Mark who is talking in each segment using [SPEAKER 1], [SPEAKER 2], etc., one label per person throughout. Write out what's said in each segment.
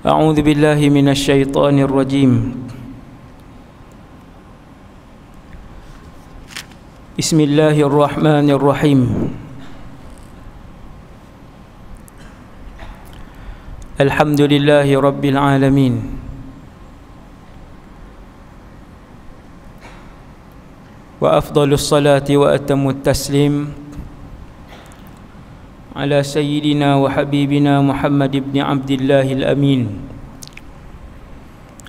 [SPEAKER 1] أعوذ بالله من الشيطان الرجيم. بسم الله الرحمن الرحيم. الحمد لله رب العالمين، وأفضل الصلاة وأتم التسليم على سيدنا وحبيبنا محمد بن عبد الله الأمين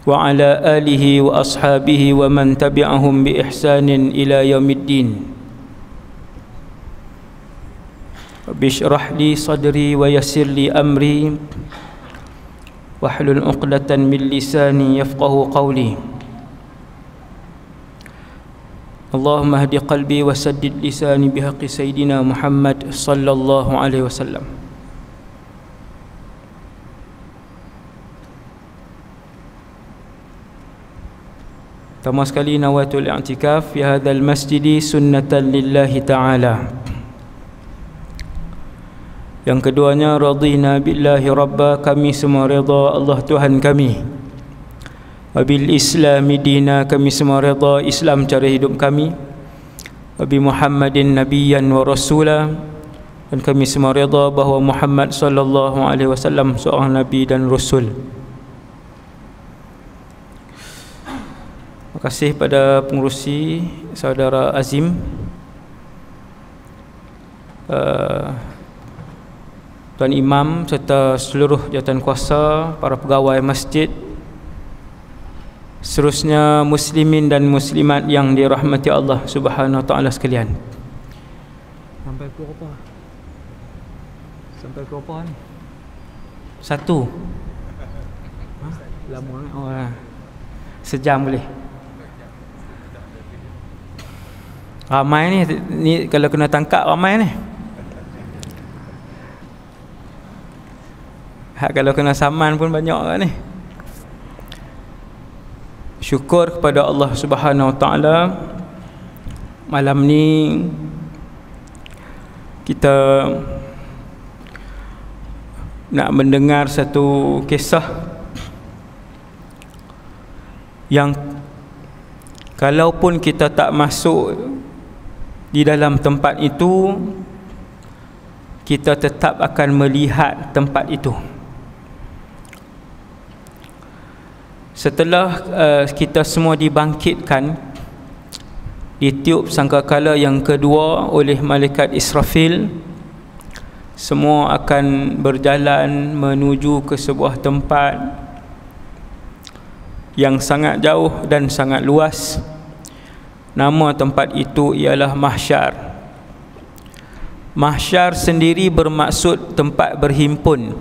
[SPEAKER 1] وعلى آله وأصحابه ومن تبعهم بإحسان إلى يوم الدين. رب اشرح لي صدري ويسر لي أمري واحلل عقدة من لساني يفقه قولي. اللهم اهد قلبي وسدد لساني بحق سيدنا محمد صلى الله عليه وسلم. Pertama sekali, nawaitul i'tikaf fi hadzal masjid sunnatan lillahi ta'ala. Yang keduanya, radina billahi rabba, kami semua redha Allah Tuhan kami. Wabil islami dina, kami semua redha Islam cara hidup kami. Wabi Muhammadin nabiyyan wa rasula, dan kami semua redha bahawa Muhammad sallallahu alaihi wasallam seorang nabi dan rasul. Terima kasih pada pengurusi saudara Azim, Tuan Imam serta seluruh jawatankuasa, para pegawai masjid, seterusnya muslimin dan muslimat yang dirahmati Allah Subhanahu wa taala sekalian. Sampai ke apa? Sampai ke apa ni? Satu. Ha? Lama ni. Oh, sejam boleh. Ramai ni kalau kena tangkap ramai ni. Kalau kena saman pun banyak kan ni. Syukur kepada Allah Subhanahu wa taala, malam ni kita nak mendengar satu kisah yang kalaupun kita tak masuk di dalam tempat itu, kita tetap akan melihat tempat itu. Setelah kita semua dibangkitkan, ditiup sangkakala yang kedua oleh malaikat Israfil, semua akan berjalan menuju ke sebuah tempat yang sangat jauh dan sangat luas. Nama tempat itu ialah Mahsyar. Mahsyar sendiri bermaksud tempat berhimpun.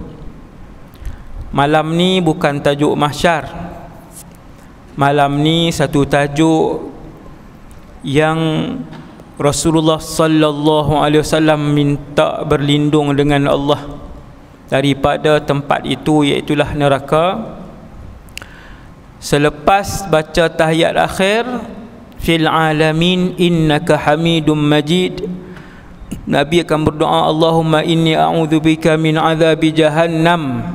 [SPEAKER 1] Malam ni bukan tajuk Mahsyar. Malam ni satu tajuk yang Rasulullah sallallahu alaihi wasallam minta berlindung dengan Allah daripada tempat itu, iaitulah neraka. Selepas baca tahiyat akhir, fil alamin innaka hamidum majid, Nabi akan berdoa, Allahumma inni a'udzubika min azabi jahannam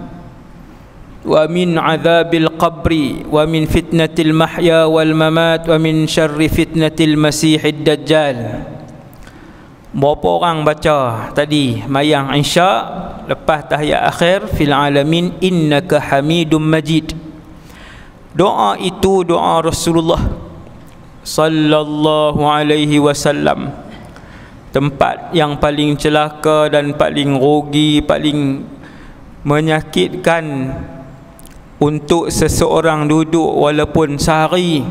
[SPEAKER 1] wa min azabil qabri wa min fitnatil mahya wal mamat wa min syarri fitnatil masihid dajjal. Berapa orang baca tadi mayang Isya lepas tahiyat akhir, fil alamin innaka hamidum majid? Doa itu doa Rasulullah sallallahu alaihi wasallam. Tempat yang paling celaka dan paling rugi, paling menyakitkan untuk seseorang duduk walaupun sehari,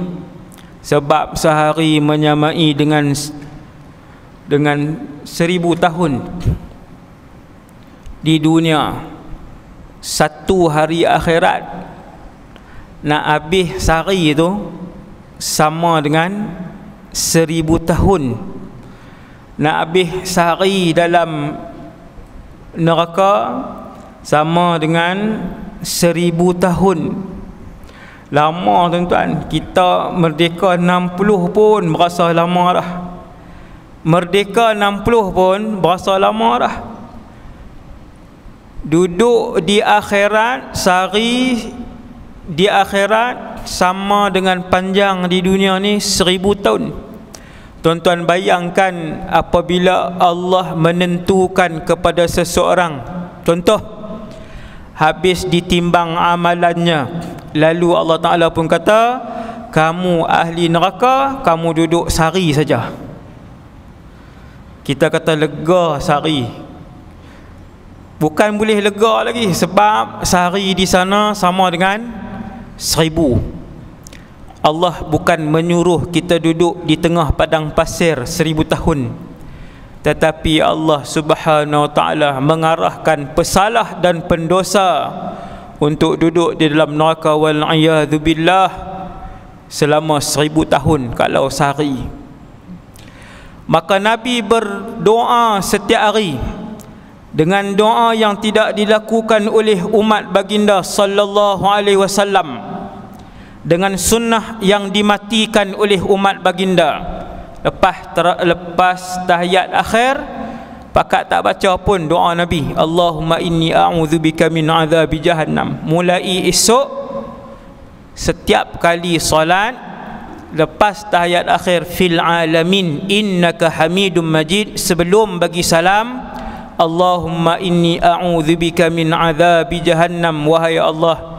[SPEAKER 1] sebab sehari menyamai dengan 1000 tahun di dunia. Satu hari akhirat nak habis sehari itu sama dengan 1000 tahun. Nak habis sehari dalam neraka sama dengan 1000 tahun. Lama tuan-tuan. Kita merdeka 60 pun berasa lama dah. Merdeka 60 pun berasa lama dah. duduk di akhirat, sehari di akhirat sama dengan panjang di dunia ni 1000 tahun. Tuan-tuan bayangkan apabila Allah menentukan kepada seseorang, contoh habis ditimbang amalannya, lalu Allah Ta'ala pun kata, kamu ahli neraka, kamu duduk sehari saja. Kita kata lega sehari. Bukan boleh lega lagi, sebab sehari di sana sama dengan 1000. Allah bukan menyuruh kita duduk di tengah padang pasir 1000 tahun, tetapi Allah Subhanahu Wa Ta'ala mengarahkan pesalah dan pendosa untuk duduk di dalam neraka wal-iyadzu billah selama 1000 tahun kalau sehari. Maka Nabi berdoa setiap hari dengan doa yang tidak dilakukan oleh umat baginda sallallahu alaihi wasallam, dengan sunnah yang dimatikan oleh umat baginda. Lepas tahiyat akhir, pakat tak baca pun doa Nabi, Allahumma inni a'udzubika min azabi jahannam. Mulai esok, setiap kali solat, lepas tahiyat akhir, fil alamin innaka hamidum majid, sebelum bagi salam, Allahumma inni a'udzubika min azabi jahannam, wahai Allah,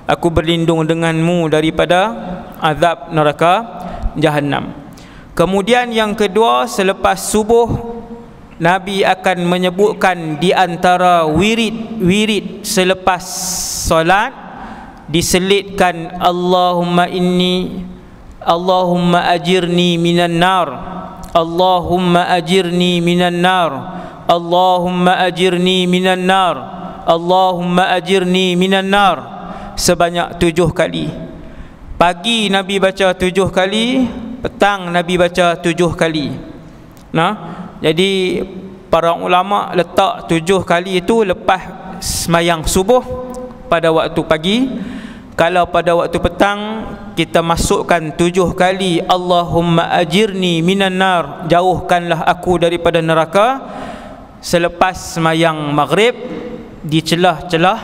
[SPEAKER 1] aku berlindung denganmu daripada azab neraka Jahannam. Kemudian yang kedua, selepas subuh, Nabi akan menyebutkan di antara wirid selepas solat, diselitkan Allahumma ajirni minan nar, Allahumma ajirni minan nar, Allahumma ajirni minan nar, Allahumma ajirni minan nar, sebanyak 7 kali. Pagi Nabi baca 7 kali, petang Nabi baca 7 kali. Jadi para ulama letak 7 kali itu lepas sembahyang subuh pada waktu pagi. Kalau pada waktu petang, kita masukkan 7 kali Allahumma ajirni minan nar, jauhkanlah aku daripada neraka, selepas sembahyang maghrib di celah-celah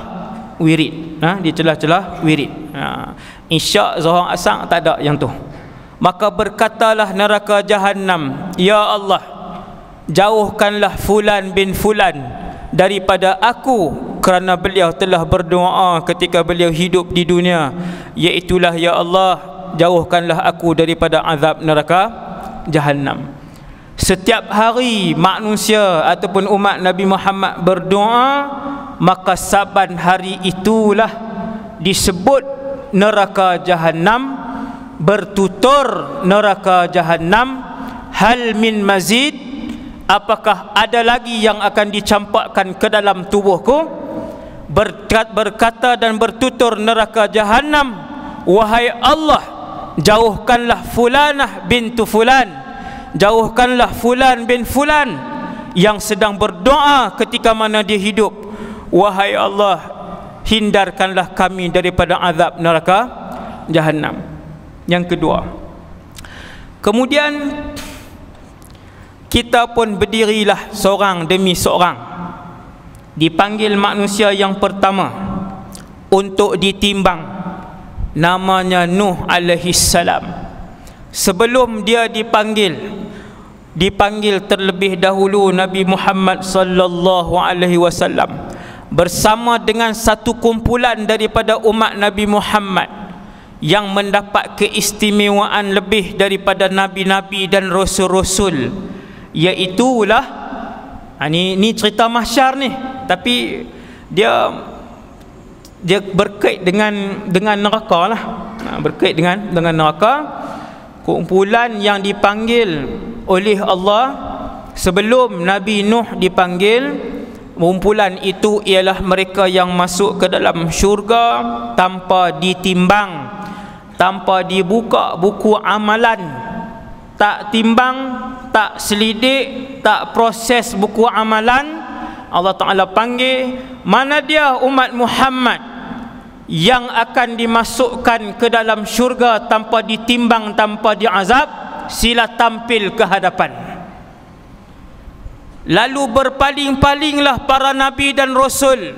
[SPEAKER 1] wirid, di celah-celah wirid. Isyak, zuhur, asar tak ada yang tu. Maka berkatalah neraka Jahannam, ya Allah, jauhkanlah fulan bin fulan daripada aku, kerana beliau telah berdoa ketika beliau hidup di dunia, iaitulah ya Allah, jauhkanlah aku daripada azab neraka Jahannam. Setiap hari manusia ataupun umat Nabi Muhammad berdoa, maka saban hari itulah disebut neraka Jahannam, bertutur neraka Jahannam, hal min mazid, apakah ada lagi yang akan dicampakkan ke dalam tubuhku? Berkata dan bertutur neraka Jahannam, wahai Allah, jauhkanlah fulanah bintu fulan, jauhkanlah fulan bin fulan yang sedang berdoa ketika mana dia hidup, wahai Allah, hindarkanlah kami daripada azab neraka Jahannam. Yang kedua, kemudian kita pun berdirilah seorang demi seorang, dipanggil manusia yang pertama untuk ditimbang, namanya Nuh alaihi salam. Sebelum dia dipanggil terlebih dahulu Nabi Muhammad sallallahu alaihi wasallam bersama dengan satu kumpulan daripada umat Nabi Muhammad yang mendapat keistimewaan lebih daripada nabi-nabi dan rasul-rasul, iaitulah ini cerita mahsyar ni, tapi dia berkait dengan neraka lah, berkait dengan neraka. Kumpulan yang dipanggil oleh Allah sebelum Nabi Nuh dipanggil, kumpulan itu ialah mereka yang masuk ke dalam syurga tanpa ditimbang, tanpa dibuka buku amalan, tak timbang, tak selidik, tak proses buku amalan. Allah Ta'ala panggil, mana dia umat Muhammad yang akan dimasukkan ke dalam syurga tanpa ditimbang, tanpa diazab, sila tampil ke hadapan. Lalu berpaling-palinglah para nabi dan rasul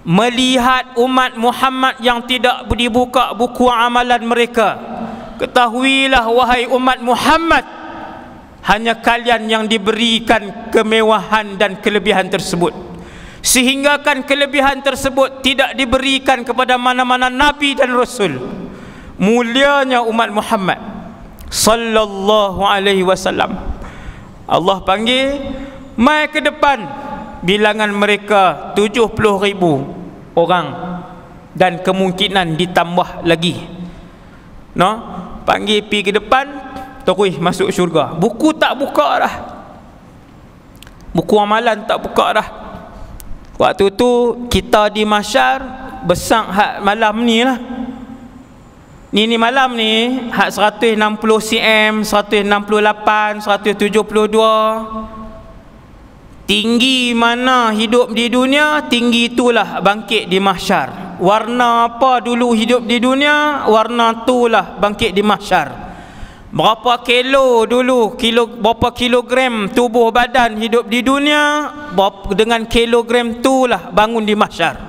[SPEAKER 1] melihat umat Muhammad yang tidak dibuka buku amalan mereka, ketahuilah wahai umat Muhammad, hanya kalian yang diberikan kemewahan dan kelebihan tersebut, sehinggakan kelebihan tersebut tidak diberikan kepada mana-mana nabi dan rasul. Mulianya umat Muhammad sallallahu alaihi wasallam. Allah panggil mai ke depan, bilangan mereka 70,000 orang dan kemungkinan ditambah lagi. No, panggil pi ke depan, terus masuk syurga. Buku tak buka dah. Buku amalan tak buka dah. Waktu tu kita di mahsyar besang hak malam ni lah. Ni malam ni hak 160 cm, 168, 172. Tinggi mana hidup di dunia, tinggi itulah bangkit di mahsyar. Warna apa dulu hidup di dunia, warna itulah bangkit di mahsyar. Berapa kilo dulu, berapa kilogram tubuh badan hidup di dunia, dengan kilogram itulah bangun di mahsyar.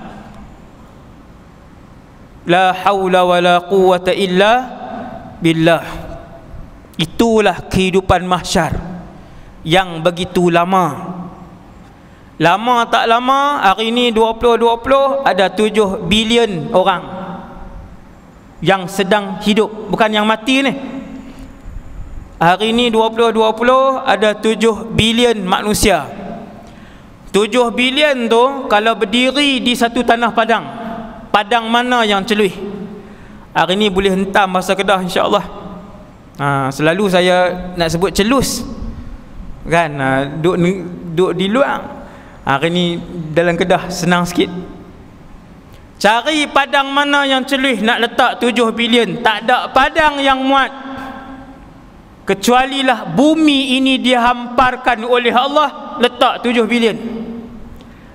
[SPEAKER 1] La haula wala quwata illa billah. Itulah kehidupan mahsyar yang begitu lama. Lama tak lama, hari ini 2020 ada 7 bilion orang yang sedang hidup, bukan yang mati ni. Hari ini 2020 ada 7 bilion manusia. 7 bilion tu kalau berdiri di satu tanah padang, padang mana yang celuih? Hari ini boleh hentam bahasa Kedah insya-Allah. Selalu saya nak sebut celus kan, duduk di luar. Hari ni dalam Kedah senang sikit. Cari padang mana yang celuih nak letak 7 bilion. Tak ada padang yang muat, kecualilah bumi ini dihamparkan oleh Allah, letak 7 bilion.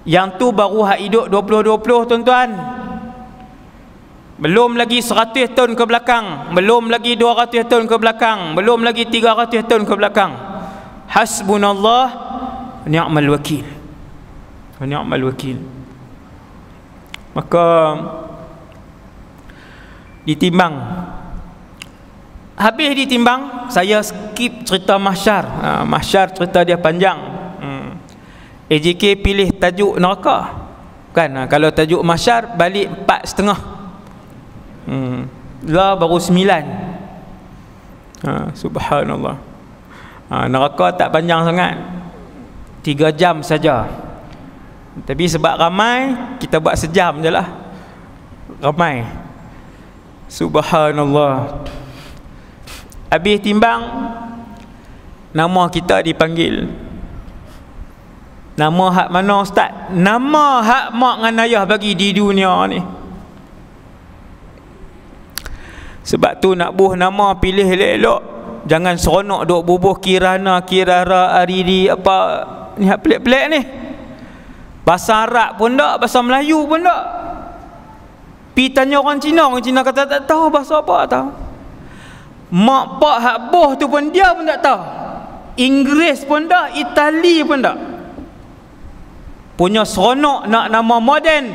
[SPEAKER 1] Yang tu baru hak hidup 2020 tuan-tuan. Belum lagi 100 tahun ke belakang, belum lagi 200 tahun ke belakang, belum lagi 300 tahun ke belakang. Hasbunallah ni'mal wakil. Ni'mal wakil. Maka ditimbang. Habis ditimbang, saya skip cerita mahsyar. Mahsyar cerita dia panjang. AJK pilih tajuk neraka kan. Kalau tajuk mahsyar balik 4,5. Lah baru 9. Subhanallah. Neraka tak panjang sangat, 3 jam saja. Tapi sebab ramai, kita buat sejam je lah. Ramai. Subhanallah. Habis timbang, nama kita dipanggil. Nama hak mana ustaz? Nama hak mak dengan ayah bagi di dunia ni. Sebab tu nak buh nama pilih elok-elok. Jangan seronok duk bubuh kirana, kirara, aridi apa ni hak pelik-pelik ni. Bahasa Arab pun tak, bahasa Melayu pun tak. Pi tanya orang Cina kata tak tahu bahasa apa tahu. Mak pak hak boh tu pun dia pun tak tahu. Inggeris pun tak, Itali pun tak. Punya seronok nak nama moden.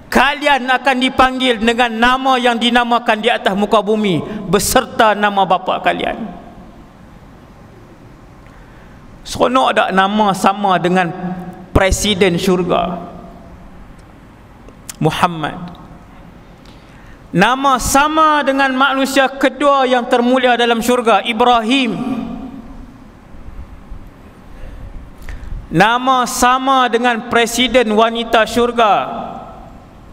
[SPEAKER 1] Kalian akan dipanggil dengan nama yang dinamakan di atas muka bumi beserta nama bapa kalian. Seronok tak nama sama dengan Presiden syurga Muhammad? Nama sama dengan manusia kedua yang termulia dalam syurga, Ibrahim. Nama sama dengan presiden wanita syurga,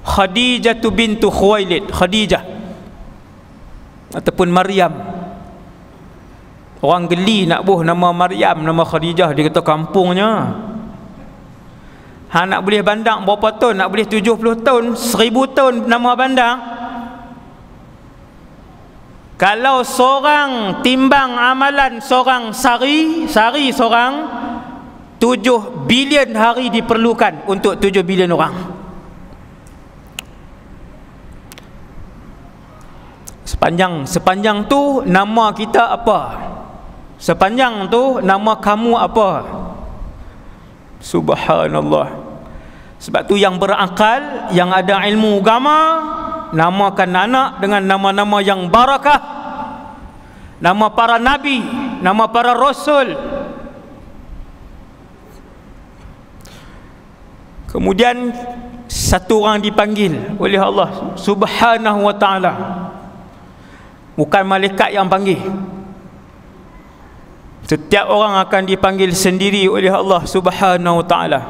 [SPEAKER 1] Khadijah bintu Khuwailid, Khadijah ataupun Maryam. Orang geli nak buh nama Maryam, nama Khadijah, dia kata kampungnya. Nak boleh bandang berapa tahun? Nak boleh 70 tahun, 1000 tahun nama bandang. Kalau seorang timbang amalan seorang sari seorang, 7 bilion hari diperlukan untuk 7 bilion orang. Sepanjang tu nama kita apa? Sepanjang tu nama kamu apa? Subhanallah. Sebab tu yang berakal, yang ada ilmu agama, namakan anak dengan nama-nama yang barakah, nama para nabi, nama para rasul. Kemudian satu orang dipanggil oleh Allah Subhanahu wa ta'ala, bukan malaikat yang panggil. Setiap orang akan dipanggil sendiri oleh Allah Subhanahu wa ta'ala.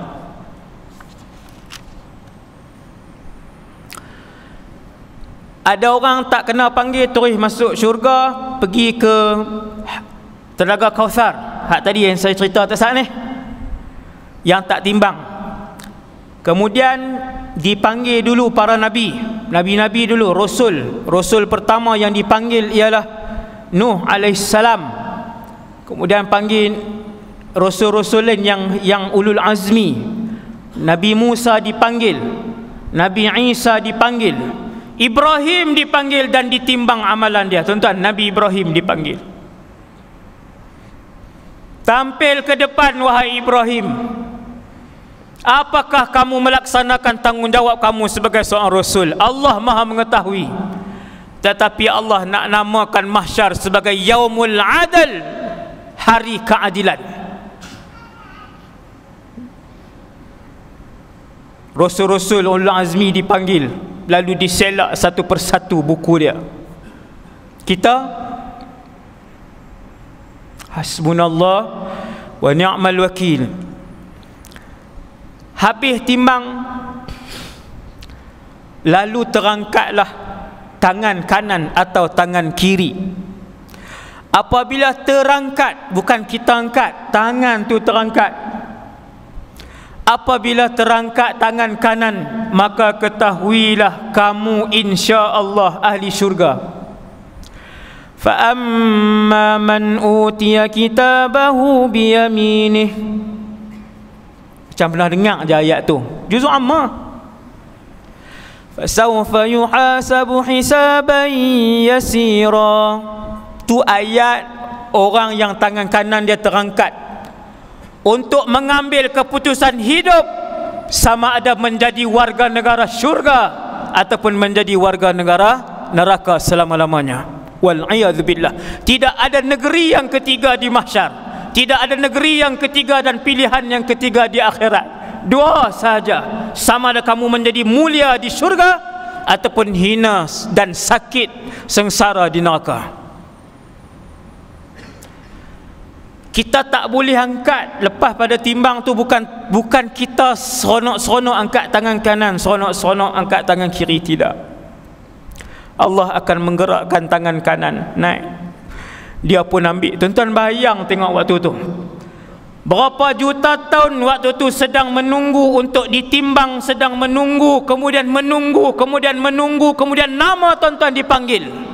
[SPEAKER 1] Ada orang tak kena panggil terus masuk syurga, pergi ke Telaga Kautsar. Hak tadi yang saya cerita atas ni, yang tak timbang. Kemudian dipanggil dulu para nabi, nabi-nabi dulu, rasul. Rasul pertama yang dipanggil ialah Nuh alaihissalam. Kemudian panggil rasul-rasul lain yang ulul azmi. Nabi Musa dipanggil, Nabi Isa dipanggil, Ibrahim dipanggil dan ditimbang amalan dia. Tuan-tuan, Nabi Ibrahim dipanggil. Tampil ke depan, wahai Ibrahim. Apakah kamu melaksanakan tanggungjawab kamu sebagai seorang rasul? Allah Maha mengetahui. Tetapi Allah nak namakan mahsyar sebagai Yaumul Adl, hari keadilan. Rasul-rasul ulul azmi dipanggil, lalu diselak satu persatu buku dia. Kita hasbunallah wa ni'mal wakil. Habis timbang, lalu terangkatlah tangan kanan atau tangan kiri. Apabila terangkat, bukan kita angkat, tangan tu terangkat. Apabila terangkat tangan kanan, maka ketahuilah kamu insya-Allah ahli syurga. Fa amma man utiya kitabahu bi yaminih. Macam pernah dengar je ayat tu. Juzuk amma. Fa sawfa yuhasabu hisaban yasira. Tu ayat orang yang tangan kanan dia terangkat untuk mengambil keputusan hidup, sama ada menjadi warga negara syurga ataupun menjadi warga negara neraka selama-lamanya. Wal'iyadzubillah. Tidak ada negeri yang ketiga di mahsyar, tidak ada negeri yang ketiga dan pilihan yang ketiga di akhirat. Dua sahaja, sama ada kamu menjadi mulia di syurga ataupun hina dan sakit sengsara di neraka. Kita tak boleh angkat lepas pada timbang tu, bukan kita seronok-seronok angkat tangan kanan, seronok-seronok angkat tangan kiri, tidak. Allah akan menggerakkan tangan kanan naik, dia pun ambil. Tuan-tuan bayang tengok waktu tu, berapa juta tahun waktu tu sedang menunggu untuk ditimbang, sedang menunggu, kemudian menunggu, kemudian menunggu, kemudian nama tuan-tuan dipanggil.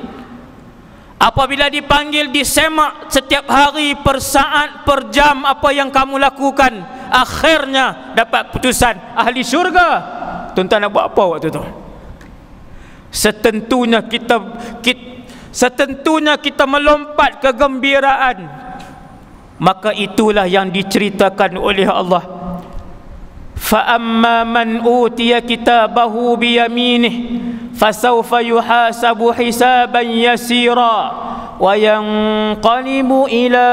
[SPEAKER 1] Apabila dipanggil, disemak setiap hari, per saat, per jam, apa yang kamu lakukan. Akhirnya dapat putusan ahli syurga. Tuan-tuan nak buat apa waktu tu? Setentunya kita melompat kegembiraan. Maka itulah yang diceritakan oleh Allah. Fa amma man utiya kitabahu bi yaminih fasawfa yuhasabu hisaban yasira wa yanqalibu ila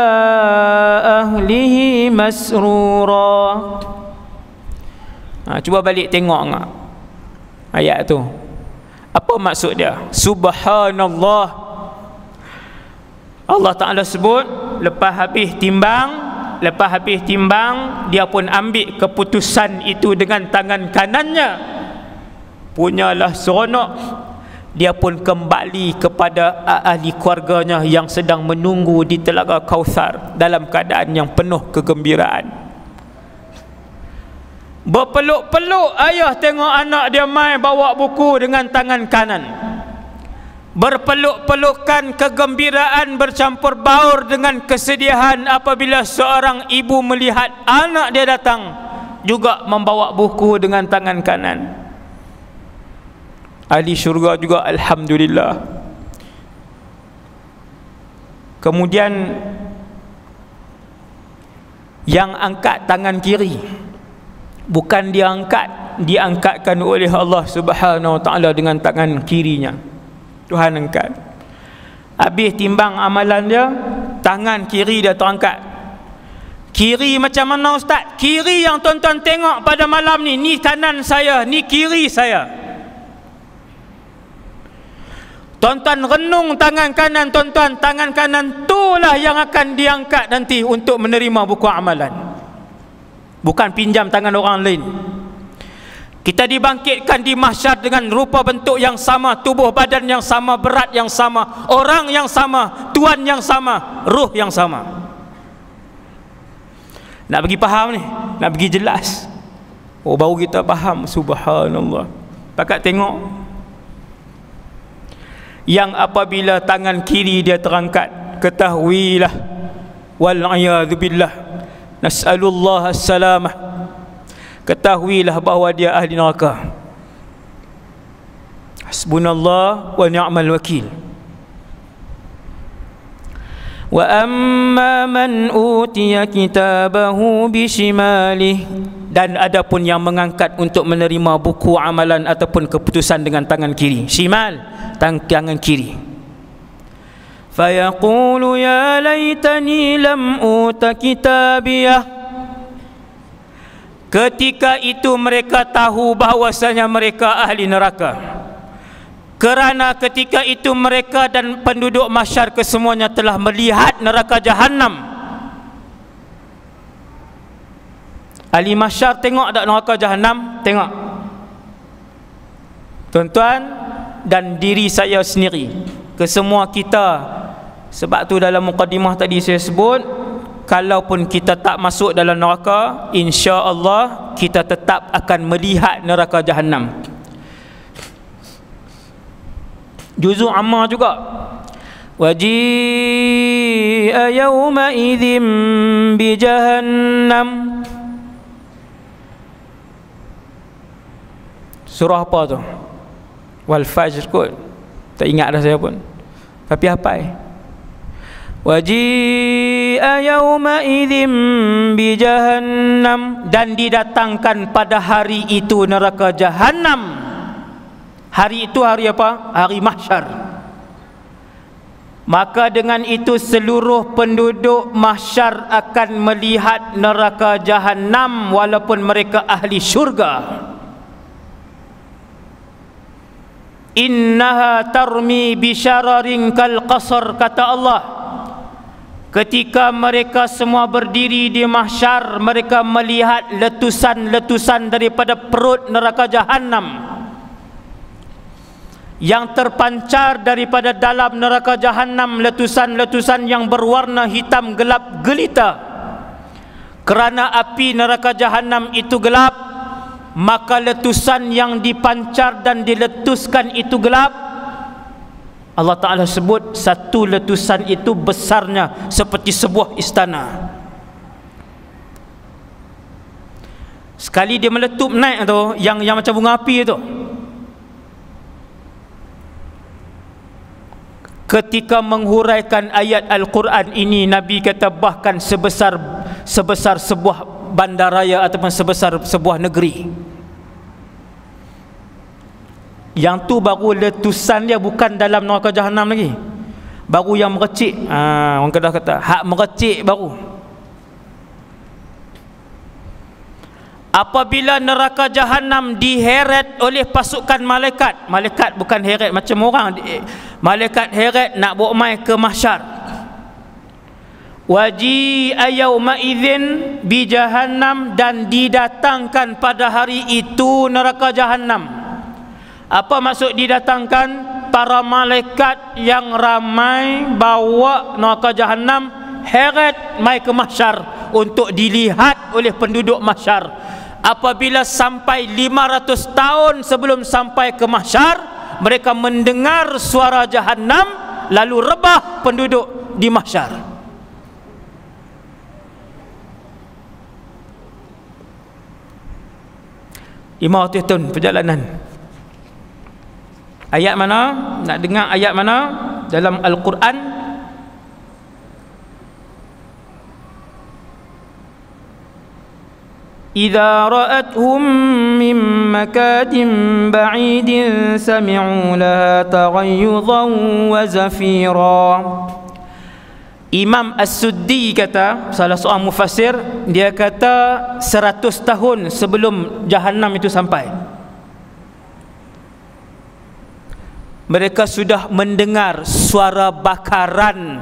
[SPEAKER 1] ahlihi masrura. Cuba balik tengok ngak ayat tu. Apa maksud dia? Subhanallah. Allah Ta'ala sebut lepas habis timbang, dia pun ambil keputusan itu dengan tangan kanannya. Punyalah seronok, dia pun kembali kepada ahli keluarganya yang sedang menunggu di Telaga Kautsar dalam keadaan yang penuh kegembiraan. Berpeluk-peluk ayah tengok anak dia main bawa buku dengan tangan kanan. Berpeluk-pelukan, kegembiraan bercampur baur dengan kesedihan apabila seorang ibu melihat anak dia datang juga membawa buku dengan tangan kanan. Ahli syurga juga, alhamdulillah. Kemudian yang angkat tangan kiri, Bukan diangkatkan oleh Allah Subhanahu wa taala dengan tangan kirinya. Tuhan angkat. Habis timbang amalan dia, tangan kiri dia terangkat. Kiri macam mana ustaz? Kiri yang tuan-tuan tengok pada malam ni, ni kanan saya, ni kiri saya. Tuan-tuan renung tangan kanan tuan-tuan, tangan kanan itulah yang akan diangkat nanti untuk menerima buku amalan. Bukan pinjam tangan orang lain. Kita dibangkitkan di mahsyar dengan rupa bentuk yang sama, tubuh badan yang sama, berat yang sama, orang yang sama, tuan yang sama, ruh yang sama. Nak bagi faham ni, nak bagi jelas. Oh, baru kita faham. Subhanallah. Pakat tengok. Yang apabila tangan kiri dia terangkat, ketahuilah, wal'iyadzubillah, nas'alullah as-salamah, ketahuilah bahawa dia ahli neraka. Hasbunallah wa ni'mal wakil. Wa amma man utiya kitabahu bishimalih, dan adapun yang mengangkat untuk menerima buku amalan ataupun keputusan dengan tangan kiri, shimal, tangan kiri. Fayaqulu ya laitani lam uta kitabiyah. Ketika itu mereka tahu bahawasanya mereka ahli neraka, kerana ketika itu mereka dan penduduk mahsyar kesemuanya telah melihat neraka Jahannam. Ahli mahsyar tengok tak neraka Jahannam? Tengok. Tuan-tuan dan diri saya sendiri, kesemua kita. Sebab tu dalam mukadimah tadi saya sebut, kalaupun kita tak masuk dalam neraka, insya-Allah kita tetap akan melihat neraka Jahannam. Juzuk Amma juga, waji'a yawma idzim bi jahannam. Surah apa tu? Wal Fajr kot. Tak ingat dah saya pun, tapi hafal. Waji'a yawma idzim bi jahannam, dan didatangkan pada hari itu neraka Jahannam. Hari itu hari apa? Hari mahsyar. Maka dengan itu seluruh penduduk mahsyar akan melihat neraka Jahannam walaupun mereka ahli syurga. Innaha tarmi bisyararin kal qasar, kata Allah. Ketika mereka semua berdiri di mahsyar, mereka melihat letusan-letusan daripada perut neraka Jahannam yang terpancar daripada dalam neraka Jahannam, letusan-letusan yang berwarna hitam gelap gelita. Kerana api neraka Jahannam itu gelap, maka letusan yang dipancar dan diletuskan itu gelap. Allah Ta'ala sebut satu letusan itu besarnya seperti sebuah istana. Sekali dia meletup naik tu, yang macam bunga api tu, ketika menghuraikan ayat Al-Quran ini, Nabi kata bahkan sebesar sebuah bandaraya ataupun sebesar sebuah negeri. Yang tu baru letusan dia, bukan dalam neraka Jahannam lagi, baru yang merecik. Orang Kedah kata hak merecik baru. Apabila neraka Jahannam diheret oleh pasukan malaikat, malaikat bukan heret macam orang, malaikat heret nak bawa mai ke mahsyar. Waji'a yauma idzin bi jahannam, dan didatangkan pada hari itu neraka Jahannam. Apa maksud didatangkan? Para malaikat yang ramai bawa neraka Jahannam heret mai ke mahsyar untuk dilihat oleh penduduk mahsyar. Apabila sampai 500 tahun sebelum sampai ke mahsyar, mereka mendengar suara Jahannam, lalu rebah penduduk di mahsyar. Lima ratus tahun perjalanan. Ayat mana? Nak dengar ayat mana dalam Al-Quran? idza ra'athum min makanin ba'idin sami'u laha taghayyudan wa zafira. Imam As-Suddi kata, salah seorang mufassir, dia kata 100 tahun sebelum Jahannam itu sampai, mereka sudah mendengar suara bakaran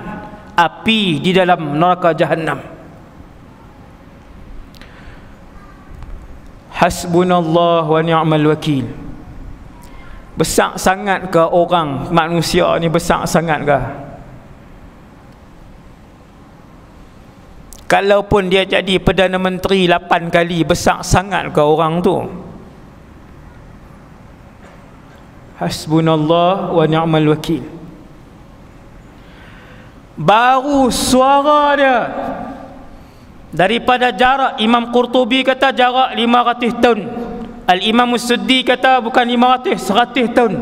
[SPEAKER 1] api di dalam neraka Jahannam. Hasbunallah wa ni'mal wakil. Besar sangat ke orang manusia ni, besar sangat ke? Kalaupun dia jadi Perdana Menteri 8 kali, besar sangat ke orang tu? Hasbunallah wa ni'mal wakil. Baru suara dia, daripada jarak, Imam Qurtubi kata jarak 500 tahun, Al-Imam As-Suddi kata bukan 500, 100 tahun.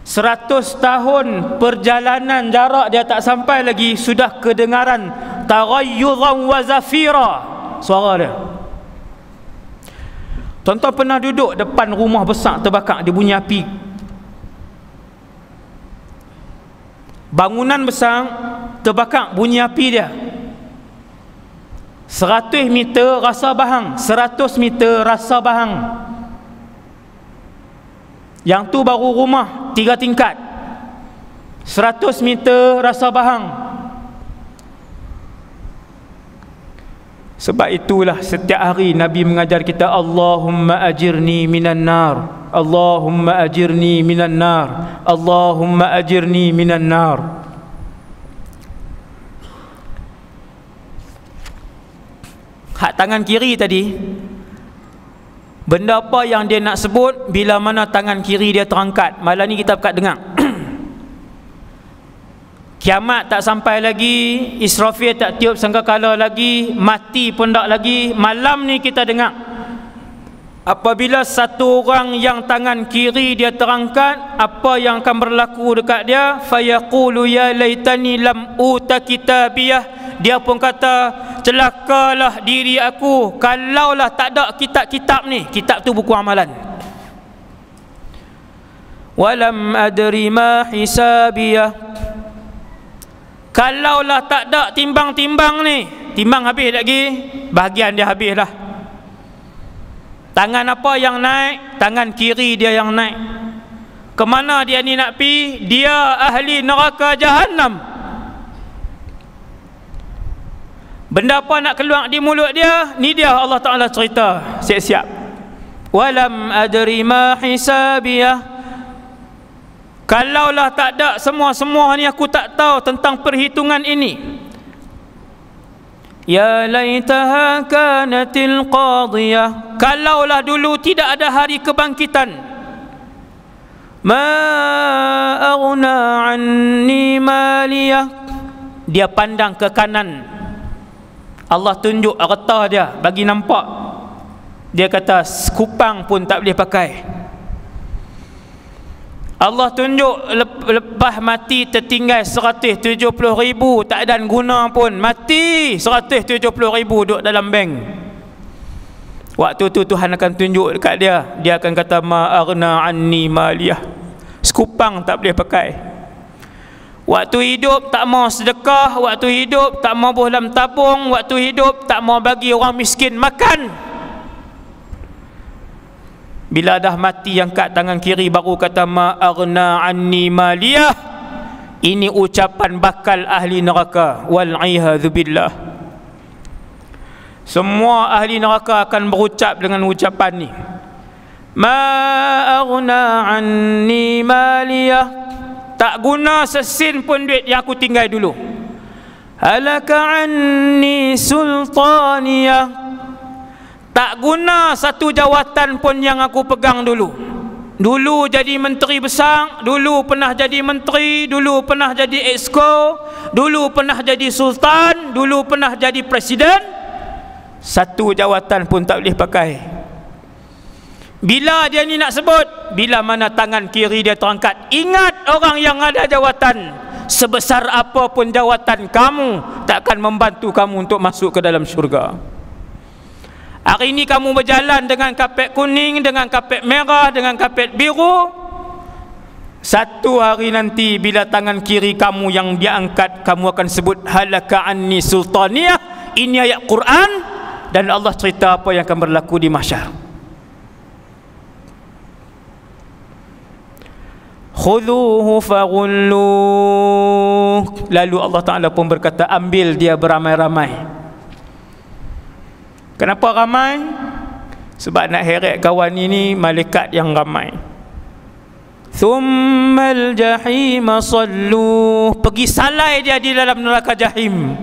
[SPEAKER 1] 100 tahun perjalanan jarak dia tak sampai lagi, sudah kedengaran taghayyudan wa zafira, suara dia. Tuan-tuan pernah duduk depan rumah besar terbakar, dia bunyi api, bangunan besar terbakar, bunyi api dia 100 meter rasa bahang, 100 meter rasa bahang. Yang tu baru rumah 3 tingkat, 100 meter rasa bahang. Sebab itulah setiap hari Nabi mengajar kita, Allahumma ajirni minan nar, Allahumma ajirni minan nar, Allahumma ajirni minan nar. Hak tangan kiri tadi, benda apa yang dia nak sebut bila mana tangan kiri dia terangkat? Malam ni kita buka dengar. Kiamat tak sampai lagi, Israfil tak tiup sangkakala lagi, mati pun tak lagi. Malam ni kita dengar, apabila satu orang yang tangan kiri dia terangkat, apa yang akan berlaku dekat dia? Fayaqulu ya laitani lam uta kitabiyah. Dia pun kata, celakalah diri aku kalaulah tak ada kitab-kitab ni. Kitab tu buku amalan. Walam adri ma hisabiyah. Kalaulah tak ada timbang-timbang ni, timbang habis lagi, bahagian dia habis lah. Tangan apa yang naik? Tangan kiri dia yang naik. Kemana dia ni nak pi? Dia ahli neraka Jahannam. Benda apa nak keluar di mulut dia? Ni dia Allah Ta'ala cerita, siap-siap. Walam adri ma hisabiyah. Kalaulah tak ada semua-semua ni, aku tak tahu tentang perhitungan ini. Ya laitaha kanatil qadiyah. Kalaulah dulu tidak ada hari kebangkitan. Ma aghna anni maliyah. Dia pandang ke kanan, Allah tunjuk harta dia, bagi nampak. Dia kata kupang pun tak boleh pakai. Allah tunjuk lepas mati tertinggal 170,000, tak ada guna pun, mati 170,000 duduk dalam bank. Waktu tu Tuhan akan tunjuk dekat dia, dia akan kata ma aghna anni maliyah, sekupang tak boleh pakai. Waktu hidup tak mau sedekah, waktu hidup tak mau buah dalam tabung, waktu hidup tak mau bagi orang miskin makan. Bila dah mati, angkat tangan kiri baru kata ma aghna anni maliyah. Ini ucapan bakal ahli neraka, wal iyadzu billah. Semua ahli neraka akan berucap dengan ucapan ni, ma aghna anni maliyah. Tak guna sesin pun duit yang aku tinggal dulu. Halaka anni sultaniyah. Tak guna satu jawatan pun yang aku pegang dulu. Dulu jadi menteri besar, dulu pernah jadi menteri, dulu pernah jadi exco, dulu pernah jadi sultan, dulu pernah jadi presiden. Satu jawatan pun tak boleh pakai. Bila dia ni nak sebut, bila mana tangan kiri dia terangkat. Ingat orang yang ada jawatan, sebesar apapun jawatan kamu, tak akan membantu kamu untuk masuk ke dalam syurga. Hari ini kamu berjalan dengan kapet kuning, dengan kapet merah, dengan kapet biru. Satu hari nanti bila tangan kiri kamu yang diangkat, kamu akan sebut halaka anni sultaniyah. Ini ayat Quran, dan Allah cerita apa yang akan berlaku di mahsyar. Khudhuhu faghulluh. Lalu Allah Ta'ala pun berkata, ambil dia beramai-ramai. Kenapa ramai? Sebab nak heret kawan ini malaikat yang ramai. Thummal jahima sallu. Pergi salai dia di dalam neraka jahim.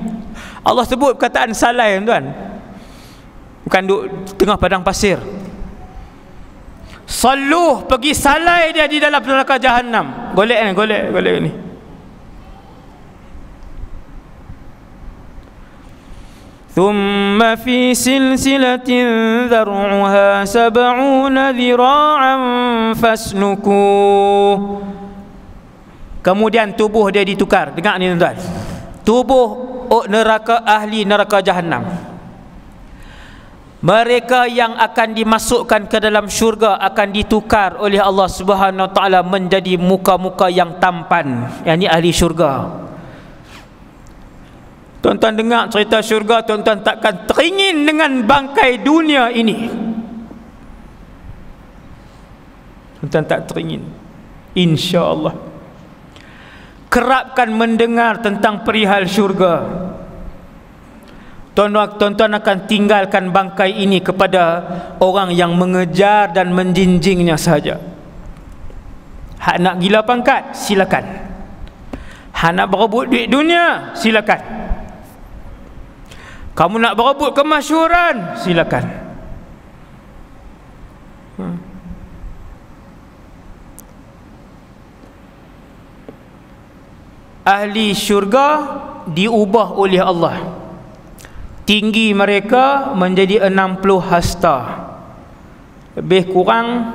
[SPEAKER 1] Allah sebut perkataan salai, tuan. Bukan duduk tengah padang pasir. Sallu, pergi salai dia di dalam neraka jahannam. Golek ni. Thumma fi silsilatin dhar'uha 70 dhira'an faslukuh. Kemudian tubuh dia ditukar. Dengar ni tuan. Tubuh neraka, ahli neraka jahannam, mereka yang akan dimasukkan ke dalam syurga akan ditukar oleh Allah Subhanahu Wa Taala menjadi muka-muka yang tampan. Yang ni ahli syurga. Tuan-tuan dengar cerita syurga, tuan-tuan takkan teringin dengan bangkai dunia ini. Tuan-tuan tak teringin, insya-Allah. Kerapkan mendengar tentang perihal syurga. Tuan-tuan akan tinggalkan bangkai ini kepada orang yang mengejar dan menjinjingnya sahaja. Hak nak gila pangkat, silakan. Hak nak berebut duit dunia, silakan. Kamu nak berebut kemasyhuran, silakan. Ahli syurga diubah oleh Allah. Tinggi mereka menjadi 60 hasta. Lebih kurang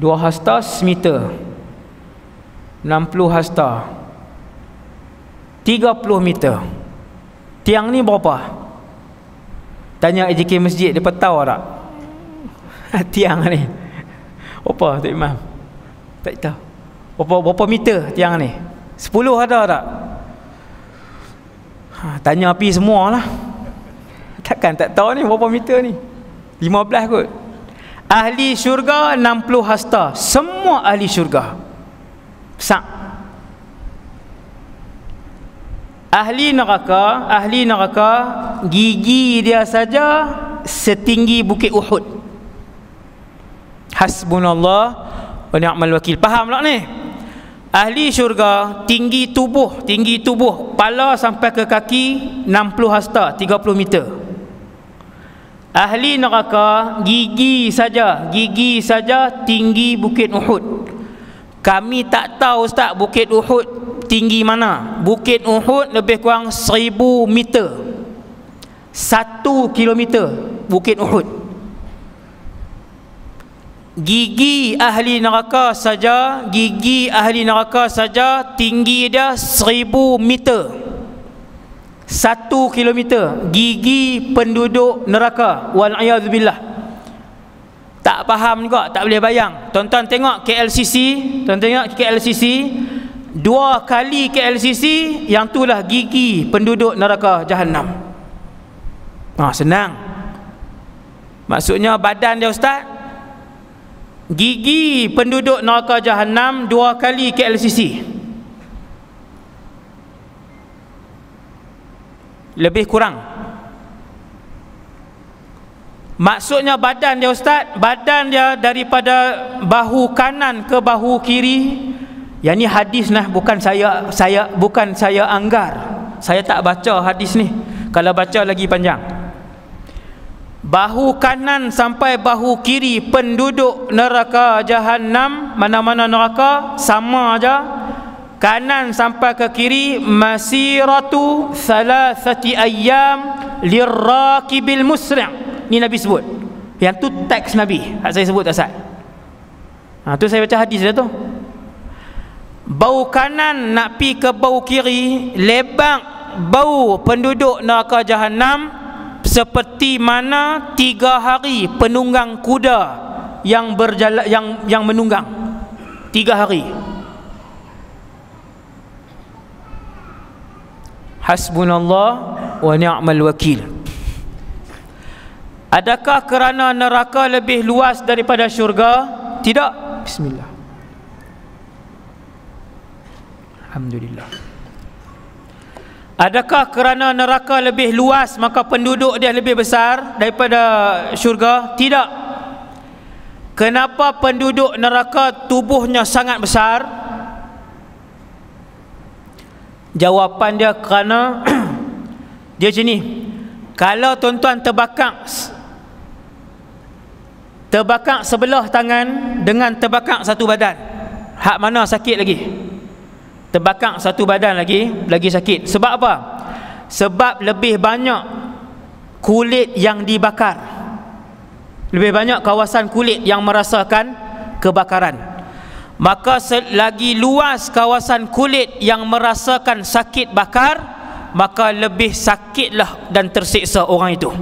[SPEAKER 1] 2 hasta semeter. 60 hasta 30 meter. Tiang ni berapa? Tanya AJK Masjid, dia tahu tak? Tiang ni berapa, Tok Imam? Tak tahu. Berapa meter tiang ni? 10 ada tak? Tanya api semualah. Takkan tak tahu ni berapa meter ni? 15 kot. Ahli syurga 60 hasta. Semua ahli syurga. Sak. Ahli neraka gigi dia saja setinggi bukit Uhud. Hasbunallah wa ni'mal wakil. Faham tak ni? Ahli syurga tinggi tubuh, kepala sampai ke kaki 60 hasta, 30 meter. Ahli neraka gigi saja tinggi bukit Uhud. Kami tak tahu Ustaz bukit Uhud tinggi mana. Bukit Uhud lebih kurang 1000 meter, 1 kilometer bukit Uhud. Gigi ahli neraka saja tinggi dia 1000 meter, 1 kilometer. Gigi penduduk neraka, wal'iyadzubillah. Tak faham juga, tak boleh bayang. Tuan-tuan tengok KLCC, 2 kali KLCC, yang itulah gigi penduduk neraka jahanam. Senang. Maksudnya badan dia Ustaz, gigi penduduk neraka jahanam 2 kali KLCC. Lebih kurang. Maksudnya badan dia Ustaz, badan dia daripada bahu kanan ke bahu kiri. Yang ni hadis nah, bukan saya anggar. Saya tak baca hadis ni. Kalau baca lagi panjang. Bahu kanan sampai bahu kiri penduduk neraka jahanam, mana-mana neraka sama aja. Kanan sampai ke kiri masiratu 3 ayyam lirakibil musri'. Ni Nabi sebut. Yang tu teks Nabi. Hak saya sebut tak sah. Tu saya baca hadis dia tu. Bau kanan nak pi ke bau kiri, lebang bau penduduk neraka jahanam 1 seperti mana 3 hari penunggang kuda yang berjalan, yang menunggang 3 hari. Hasbunallah wa ni'mal wakil. Adakah kerana neraka lebih luas daripada syurga? Tidak. Bismillah. Alhamdulillah. Adakah kerana neraka lebih luas maka penduduk dia lebih besar daripada syurga? Tidak. Kenapa penduduk neraka tubuhnya sangat besar? Jawapan dia kerana dia macam ni. Kalau tuan-tuan terbakar sebelah tangan dengan terbakar satu badan, hak mana sakit lagi? Terbakar satu badan lagi sakit. Sebab apa? Sebab lebih banyak kulit yang dibakar, lebih banyak kawasan kulit yang merasakan kebakaran. Maka selagi luas kawasan kulit yang merasakan sakit bakar, maka lebih sakitlah dan tersiksa orang itu.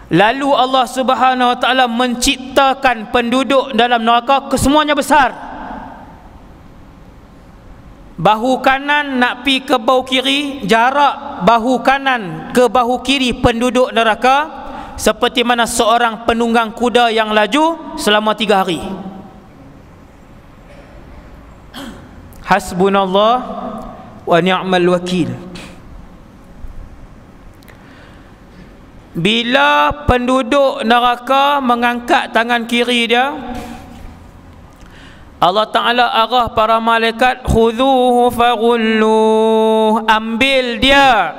[SPEAKER 1] Lalu Allah Subhanahu Wa Taala menciptakan penduduk dalam neraka kesemuanya besar. Bahu kanan nak pi ke bahu kiri, jarak bahu kanan ke bahu kiri penduduk neraka seperti mana seorang penunggang kuda yang laju selama 3 hari. Hasbunallah wa ni'mal wakil. Bila penduduk neraka mengangkat tangan kiri dia, Allah Ta'ala arah para malaikat, khudhuhu faghulluh, ambil dia,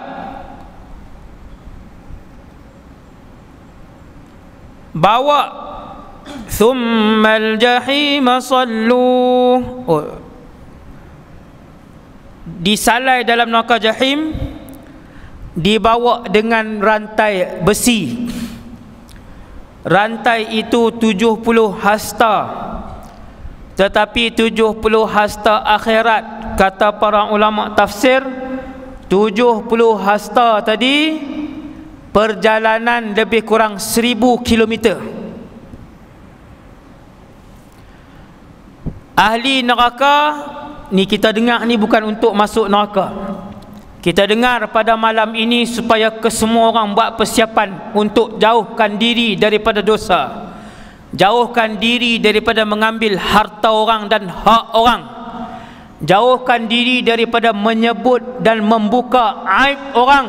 [SPEAKER 1] bawa, thummal jahima salluh, disalai dalam neraka jahim, dibawa dengan rantai besi. Rantai itu 70 hasta, tetapi 70 hasta akhirat, kata para ulama tafsir, 70 hasta tadi perjalanan lebih kurang 1000 kilometer. Ahli neraka ni, kita dengar ni bukan untuk masuk neraka. Kita dengar pada malam ini supaya kesemua orang buat persiapan untuk jauhkan diri daripada dosa, jauhkan diri daripada mengambil harta orang dan hak orang, jauhkan diri daripada menyebut dan membuka aib orang,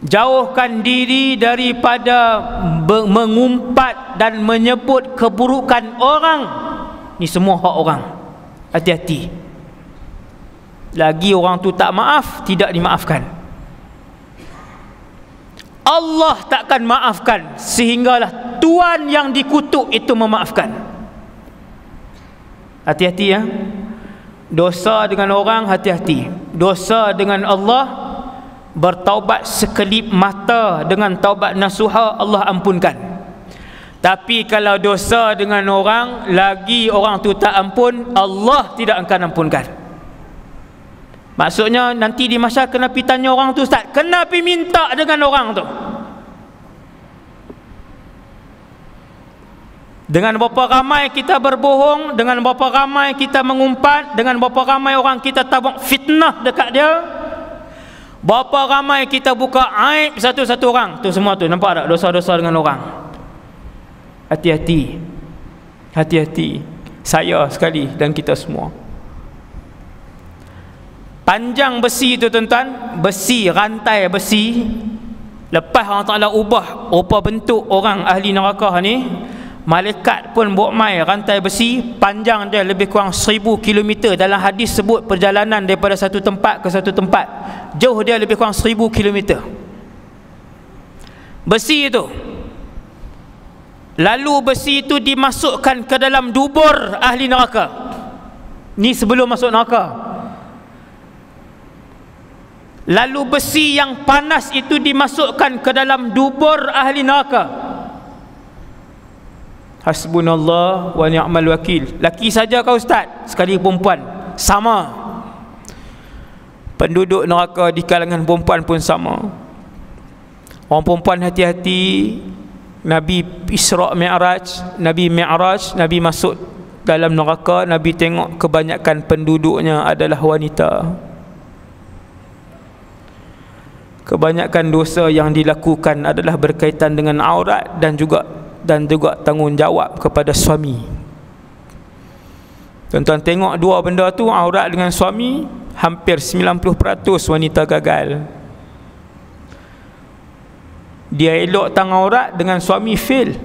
[SPEAKER 1] jauhkan diri daripada mengumpat dan menyebut keburukan orang. Ni semua hak orang. Hati-hati. Lagi orang tu tak maaf, tidak dimaafkan. Allah takkan maafkan sehinggalah Tuhan yang dikutuk itu memaafkan. Hati-hati ya. Dosa dengan orang hati-hati. Dosa dengan Allah, bertaubat sekelip mata dengan taubat nasuha, Allah ampunkan. Tapi kalau dosa dengan orang, lagi orang tu tak ampun, Allah tidak akan ampunkan. Maksudnya nanti di masa kena pi tanya orang tu, Ustaz, kena pi minta dengan orang tu. Dengan berapa ramai kita berbohong, dengan berapa ramai kita mengumpat, dengan berapa ramai orang kita tabuk fitnah dekat dia, berapa ramai kita buka aib satu-satu orang, tu semua tu nampak tak dosa-dosa dengan orang. Hati-hati. Hati-hati. Saya sekali dan kita semua. Panjang besi itu tuan-tuan, besi, rantai besi, lepas Allah Ta'ala ubah rupa bentuk orang ahli neraka ni, malaikat pun buat mai rantai besi, panjang dia lebih kurang 1000 km. Dalam hadis sebut perjalanan daripada satu tempat ke satu tempat, jauh dia lebih kurang 1000 km besi itu. Lalu besi itu dimasukkan ke dalam dubur ahli neraka. Ni sebelum masuk neraka. Lalu besi yang panas itu dimasukkan ke dalam dubur ahli neraka. Hasbunallah wa ni'mal wakil. Laki saja kau Ustaz, sekali perempuan sama. Penduduk neraka di kalangan perempuan pun sama. Orang perempuan hati-hati. Nabi Isra' Mi'raj, Nabi masuk dalam neraka, Nabi tengok kebanyakan penduduknya adalah wanita. Kebanyakan dosa yang dilakukan adalah berkaitan dengan aurat dan juga tanggungjawab kepada suami. Tuan-tuan tengok dua benda tu, aurat dengan suami, hampir 90% wanita gagal. Dia elok tang aurat, dengan suami fail.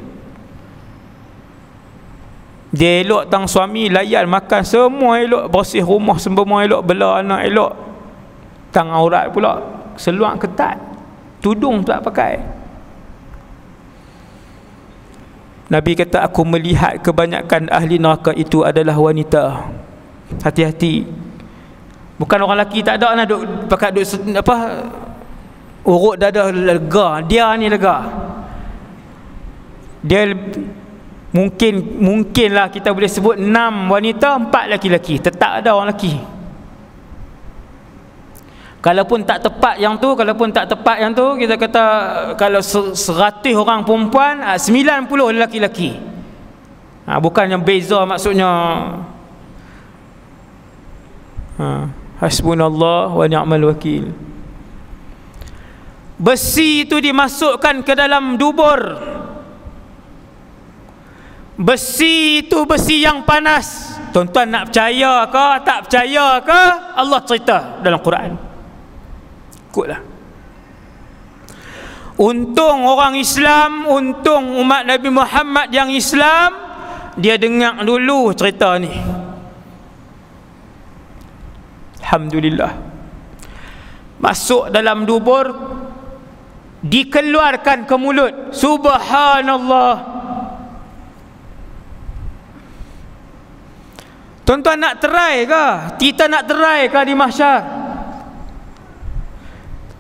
[SPEAKER 1] Dia elok tang suami, layan makan semua elok, bersih rumah semua elok, bela anak elok. Tang aurat pula seluar ketat, tudung tak pakai. Nabi kata, aku melihat kebanyakan ahli neraka itu adalah wanita. Hati-hati. Bukan orang lelaki tak ada nak duk pakai duk apa, urut dada lega. Dia ni lega. Dia mungkinlah kita boleh sebut 6 wanita, 4 lelaki-lelaki. Tetap ada orang lelaki. Kalaupun tak tepat yang tu, kita kata kalau 100 orang perempuan, 90 lelaki-lelaki. Bukan yang beza maksudnya. Hasbunallah wa ni'mal wakil. Besi itu dimasukkan ke dalam dubur. Besi itu besi yang panas. Tuan-tuan nak percaya ke tak percaya ke? Allah cerita dalam Quran. Ikutlah. Untung orang Islam, untung umat Nabi Muhammad yang Islam, dia dengar dulu cerita ni. Alhamdulillah. Masuk dalam dubur, dikeluarkan ke mulut. Subhanallah. Tuan-tuan nak try ke? Kita nak try ke di mahsyar?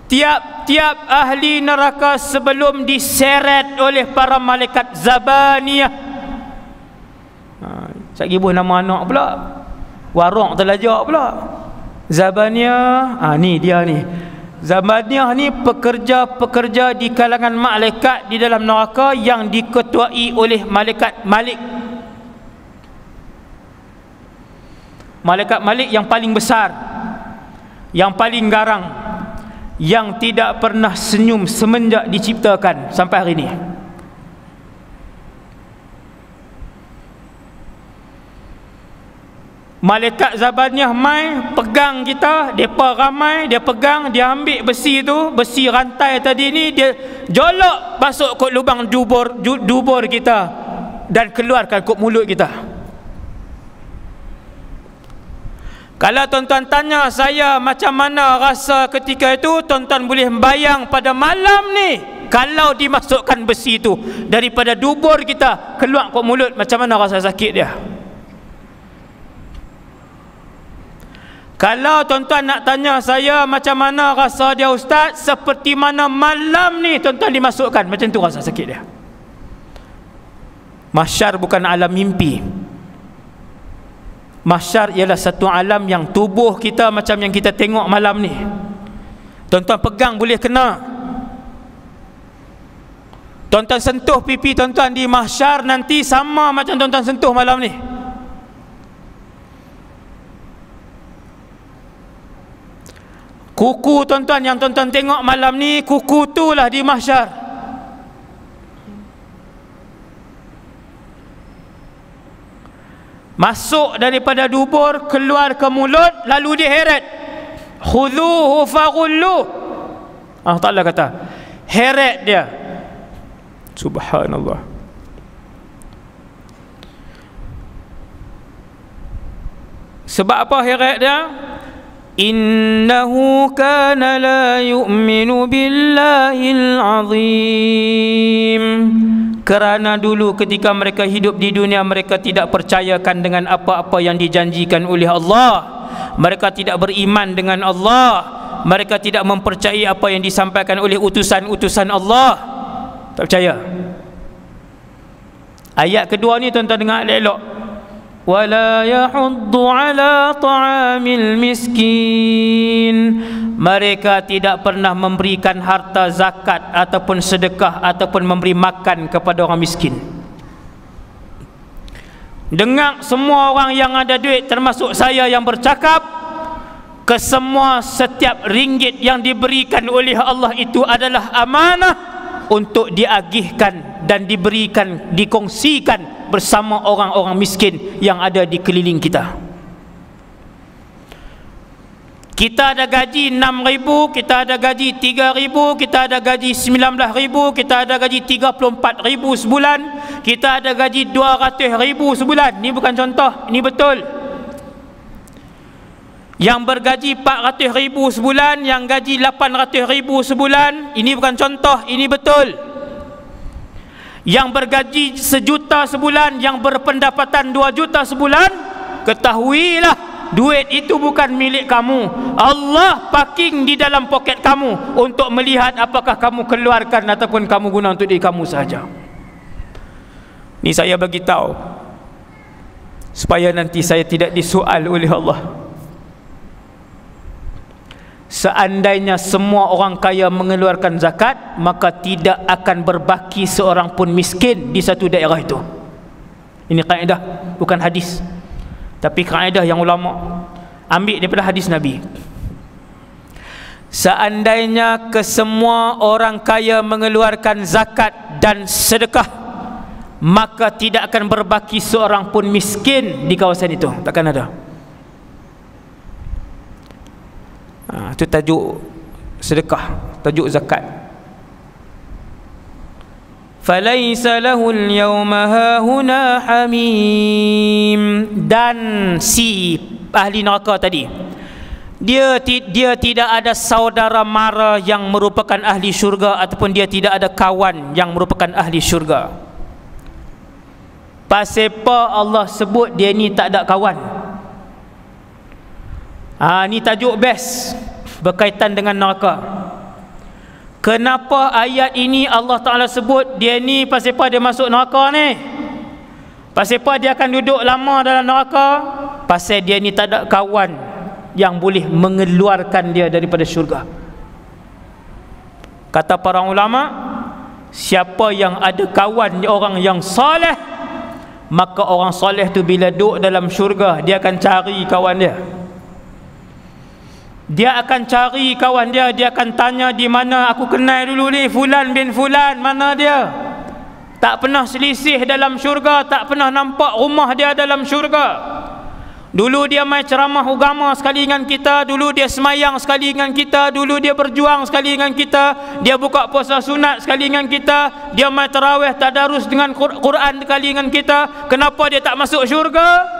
[SPEAKER 1] Tiap-tiap ahli neraka sebelum diseret oleh para malaikat Zabaniyah. Saya gibuh nama anak pula. Warok terlajak pula. Zabaniyah. Ni dia ni. Zabaniyah ni pekerja-pekerja di kalangan malaikat di dalam neraka yang diketuai oleh malaikat Malik. Malaikat Malik yang paling besar, yang paling garang, yang tidak pernah senyum semenjak diciptakan sampai hari ini. Malaikat Zabaniyah mai pegang kita, depa ramai, dia pegang, dia ambil besi tu, besi rantai tadi ni, dia jolok masuk ke lubang dubur kita dan keluarkan ke mulut kita. Kalau tuan-tuan tanya saya macam mana rasa ketika itu, tuan-tuan boleh bayang pada malam ni, kalau dimasukkan besi itu daripada dubur kita keluar ke mulut, macam mana rasa sakit dia. Kalau tuan-tuan nak tanya saya macam mana rasa dia ustaz, seperti mana malam ni tuan-tuan dimasukkan, macam tu rasa sakit dia. Mahsyar bukan alam mimpi. Mahsyar ialah satu alam yang tubuh kita macam yang kita tengok malam ni. Tuan-tuan pegang boleh kena. Tuan-tuan sentuh pipi tuan-tuan di mahsyar nanti sama macam tuan-tuan sentuh malam ni. Kuku tuan-tuan yang tuan-tuan tengok malam ni, kuku tu lah di mahsyar. Masuk daripada dubur, keluar ke mulut, lalu diheret. Khudhuhu faghulluh. Allah Ta'ala kata, heret dia. Subhanallah. Sebab apa heret dia? Innahu kana la yu'minu billahil azim. Kerana dulu ketika mereka hidup di dunia, mereka tidak percayakan dengan apa-apa yang dijanjikan oleh Allah. Mereka tidak beriman dengan Allah. Mereka tidak mempercayai apa yang disampaikan oleh utusan-utusan Allah. Tak percaya. Ayat kedua ni tuan-tuan dengar elok. Wala yahuddu ala ta'amil miskin. mereka tidak pernah memberikan harta zakat ataupun sedekah ataupun memberi makan kepada orang miskin. Dengar semua orang yang ada duit, termasuk saya yang bercakap, kesemua setiap ringgit yang diberikan oleh Allah itu adalah amanah untuk diagihkan dan diberikan, dikongsikan bersama orang-orang miskin yang ada di keliling kita. Kita ada gaji 6,000, kita ada gaji 3,000, kita ada gaji 19,000, kita ada gaji 34,000 sebulan, kita ada gaji 200,000 sebulan. Ini bukan contoh, ini betul. Yang bergaji 400,000 sebulan, yang gaji 800,000 sebulan, ini bukan contoh, ini betul. Yang bergaji 1 juta sebulan, yang berpendapatan 2 juta sebulan, ketahuilah duit itu bukan milik kamu. Allah parking di dalam poket kamu untuk melihat apakah kamu keluarkan ataupun kamu guna untuk diri kamu sahaja. Ini saya bagi tahu supaya nanti saya tidak disoal oleh Allah. Seandainya semua orang kaya mengeluarkan zakat, maka tidak akan berbaki seorang pun miskin di satu daerah itu. Ini kaedah, bukan hadis, tapi kaedah yang ulama ambil daripada hadis Nabi. Seandainya kesemua orang kaya mengeluarkan zakat dan sedekah, maka tidak akan berbaki seorang pun miskin di kawasan itu. Takkan ada. Itu tajuk sedekah, tajuk zakat. Falaisa lahul yawma hahuna hamim. Dan si ahli neraka tadi, dia tidak ada saudara mara yang merupakan ahli syurga, ataupun dia tidak ada kawan yang merupakan ahli syurga. Pasal apa Allah sebut dia ni tak ada kawan? Ni tajuk best berkaitan dengan neraka. Kenapa ayat ini Allah Ta'ala sebut dia ni, pasal apa dia masuk neraka ni? Pasal apa dia akan duduk lama dalam neraka? Pasal dia ni tak ada kawan yang boleh mengeluarkan dia daripada syurga. Kata para ulama, siapa yang ada kawan orang yang soleh, maka orang soleh tu bila duduk dalam syurga, dia akan cari kawan dia. Dia akan cari kawan dia, dia akan tanya, di mana aku kenal dulu ni, Fulan bin Fulan, mana dia? Tak pernah selisih dalam syurga, tak pernah nampak rumah dia dalam syurga. Dulu dia main ceramah agama sekali dengan kita, dulu dia semayang sekali dengan kita, dulu dia berjuang sekali dengan kita, dia buka puasa sunat sekali dengan kita, dia main tarawih tadarus dengan Quran sekali dengan kita. Kenapa dia tak masuk syurga?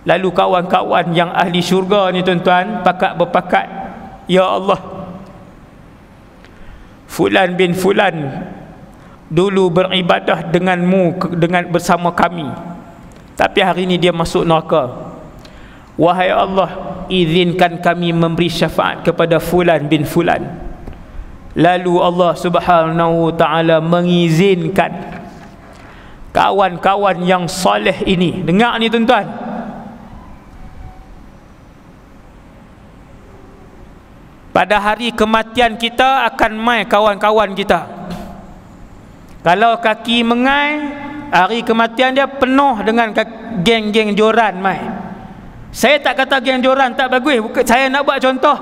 [SPEAKER 1] Lalu kawan-kawan yang ahli syurga ni tuan-tuan pakat berpakat, ya Allah, Fulan bin Fulan dulu beribadah denganmu, bersama kami, tapi hari ini dia masuk neraka. Wahai Allah, izinkan kami memberi syafaat kepada Fulan bin Fulan. Lalu Allah Subhanahu wa ta'ala mengizinkan kawan-kawan yang soleh ini, dengar ni tuan-tuan, pada hari kematian kita akan mai kawan-kawan kita. Kalau kaki mengai, hari kematian dia penuh dengan geng-geng joran mai. Saya tak kata geng joran tak bagus, saya nak buat contoh.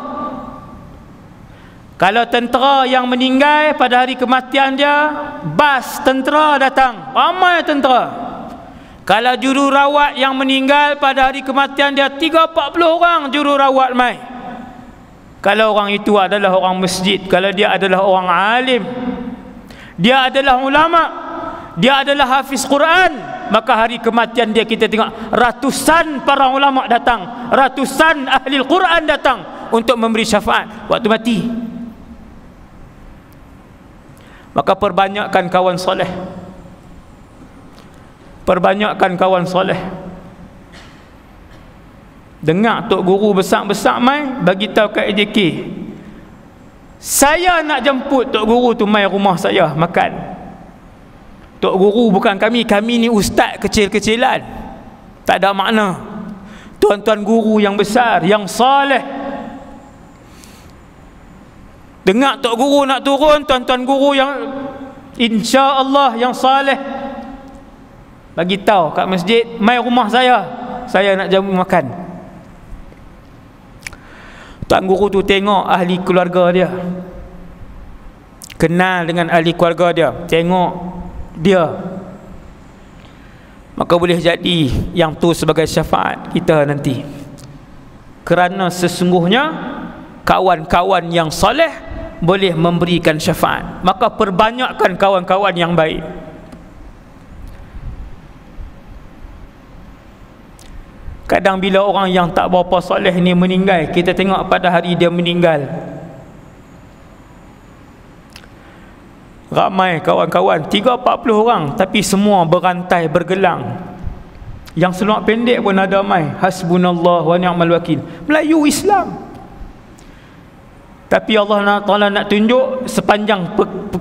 [SPEAKER 1] Kalau tentera yang meninggal pada hari kematian dia, bas tentera datang, ramai tentera. Kalau jururawat yang meninggal pada hari kematian dia, 30-40 orang jururawat mai. Kalau orang itu adalah orang masjid, kalau dia adalah orang alim, dia adalah ulama, dia adalah hafiz Quran, maka hari kematian dia kita tengok ratusan para ulama datang, ratusan ahli Quran datang untuk memberi syafaat waktu mati. Maka perbanyakkan kawan soleh, perbanyakkan kawan soleh. Dengar tok guru besar-besar mai bagi tahu kat AJK, saya nak jemput tok guru tu mai rumah saya makan. Tok guru bukan kami, kami ni ustaz kecil-kecilan, tak ada makna. tuan-tuan guru yang besar, yang soleh. Dengar tok guru nak turun, tuan-tuan guru yang insya-Allah yang soleh bagi tahu kat masjid, mai rumah saya nak jamu makan. Tuan guru tu tengok ahli keluarga dia, kenal dengan ahli keluarga dia, tengok dia, maka boleh jadi yang tu sebagai syafaat kita nanti. Kerana sesungguhnya kawan-kawan yang soleh boleh memberikan syafaat, maka perbanyakkan kawan-kawan yang baik. Kadang bila orang yang tak berapa soleh ni meninggal, kita tengok pada hari dia meninggal, ramai kawan-kawan 30-40 orang, tapi semua berantai bergelang. Yang seluar pendek pun ada mai, hasbunallah wa ni'mal wakil, Melayu Islam. Tapi Allah Ta'ala nak tunjuk sepanjang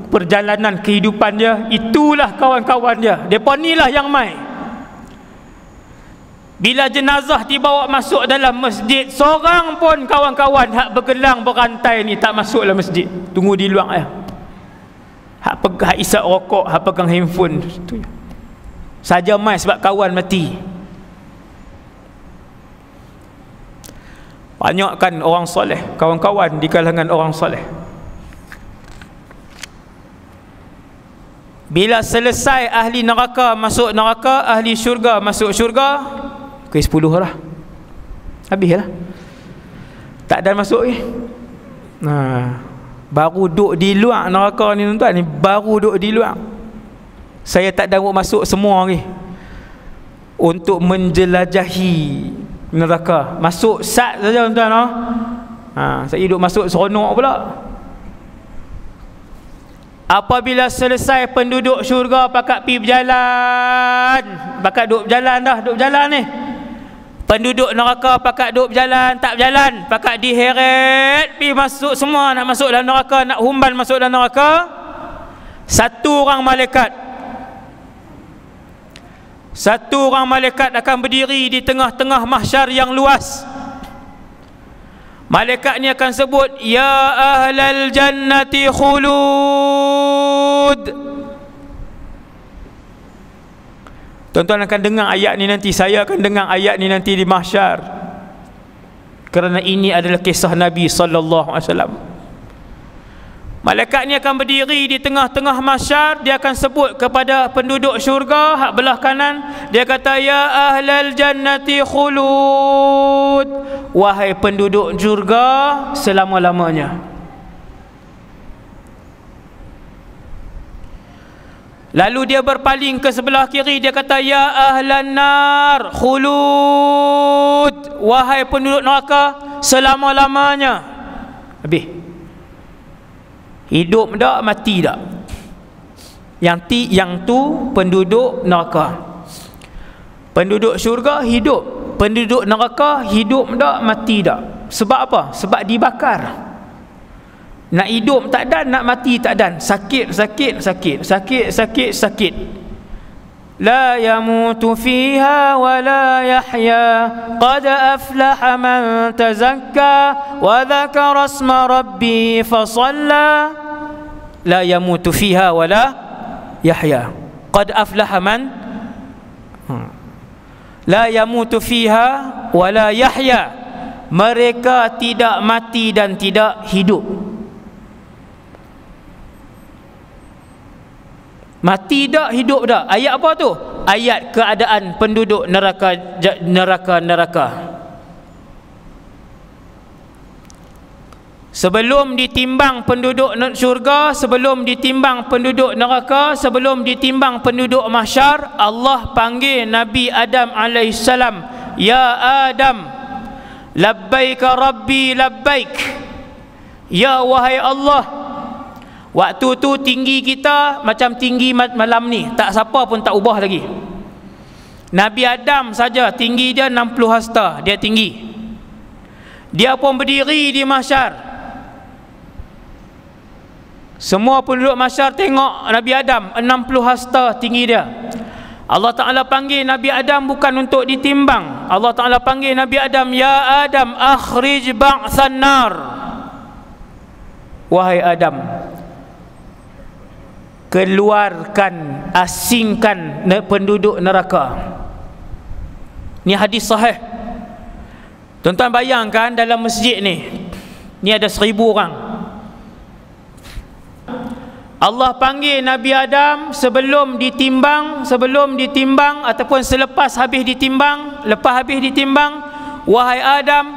[SPEAKER 1] perjalanan kehidupan dia, itulah kawan-kawan dia. Depa inilah yang mai. Bila jenazah dibawa masuk dalam masjid, seorang pun kawan-kawan hak bergelang berantai ni tak masuk dalam masjid, tunggu di luar ya. Hak isap rokok, hak pegang handphone tu saja mai sebab kawan mati. Banyakkan orang soleh, kawan-kawan di kalangan orang soleh. Bila selesai ahli neraka masuk neraka, ahli syurga masuk syurga, ke 10 lah, habis lah, tak ada masuk ni. Baru duduk di luar neraka ni tuan-tuan, ni baru duduk di luar. Saya tak ada masuk semua ni untuk menjelajahi neraka. Masuk sat saja tuan-tuan. Saya duduk masuk seronok pula. Apabila selesai penduduk syurga pakat pergi berjalan, pakat duduk berjalan dah, duduk berjalan ni. Penduduk neraka pakat duduk berjalan, tak berjalan, pakat diheret pergi masuk, semua nak masuk dalam neraka, nak humban masuk dalam neraka. Satu orang malaikat akan berdiri di tengah-tengah mahsyar yang luas. Malaikat ni akan sebut, ya ahlal jannati khulud. Tuan-tuan akan dengar ayat ni nanti, saya akan dengar ayat ni nanti di mahsyar, kerana ini adalah kisah Nabi sallallahu alaihi wasallam. Malaikat ni akan berdiri di tengah-tengah mahsyar, dia akan sebut kepada penduduk syurga hak belah kanan, dia kata, ya ahlal jannati khulud, wahai penduduk syurga selama-lamanya. Lalu dia berpaling ke sebelah kiri, dia kata, ya ahlan nar khulud, wahai penduduk neraka selama-lamanya. Habis. Hidup tak, mati tak. Yang tu penduduk neraka. Penduduk syurga hidup, penduduk neraka hidup tak, mati tak. Sebab apa? Sebab dibakar. Nak hidup tak dan, nak mati tak dan. Sakit. La yamutu fiha wa la yahya, qad aflaha man tazakka wa dhakara asma rabbi fasalla. La yamutu fiha wa la yahya, qad aflaha man, la yamutu fiha wa la yahya, mereka tidak mati dan tidak hidup. Mati tak, hidup tak. Ayat apa tu? Ayat keadaan penduduk neraka. Sebelum ditimbang penduduk syurga, sebelum ditimbang penduduk neraka, sebelum ditimbang penduduk mahsyar, Allah panggil Nabi Adam alaihissalam, ya Adam, labbaika rabbi labbaik. Ya wahai Allah, waktu tu tinggi kita macam tinggi malam ni, tak siapa pun tak ubah lagi. Nabi Adam saja tinggi dia 60 hasta, dia tinggi. Dia pun berdiri di mahsyar. Semua penduduk mahsyar tengok Nabi Adam 60 hasta tinggi dia. Allah Ta'ala panggil Nabi Adam bukan untuk ditimbang. Allah Ta'ala panggil Nabi Adam, ya Adam akhrij ba'than nar. Wahai Adam, keluarkan, asingkan penduduk neraka. Ni hadis sahih. Tuan-tuan bayangkan dalam masjid ni ada 1000 orang. Allah panggil Nabi Adam sebelum ditimbang ataupun selepas habis ditimbang. Lepas habis ditimbang, wahai Adam,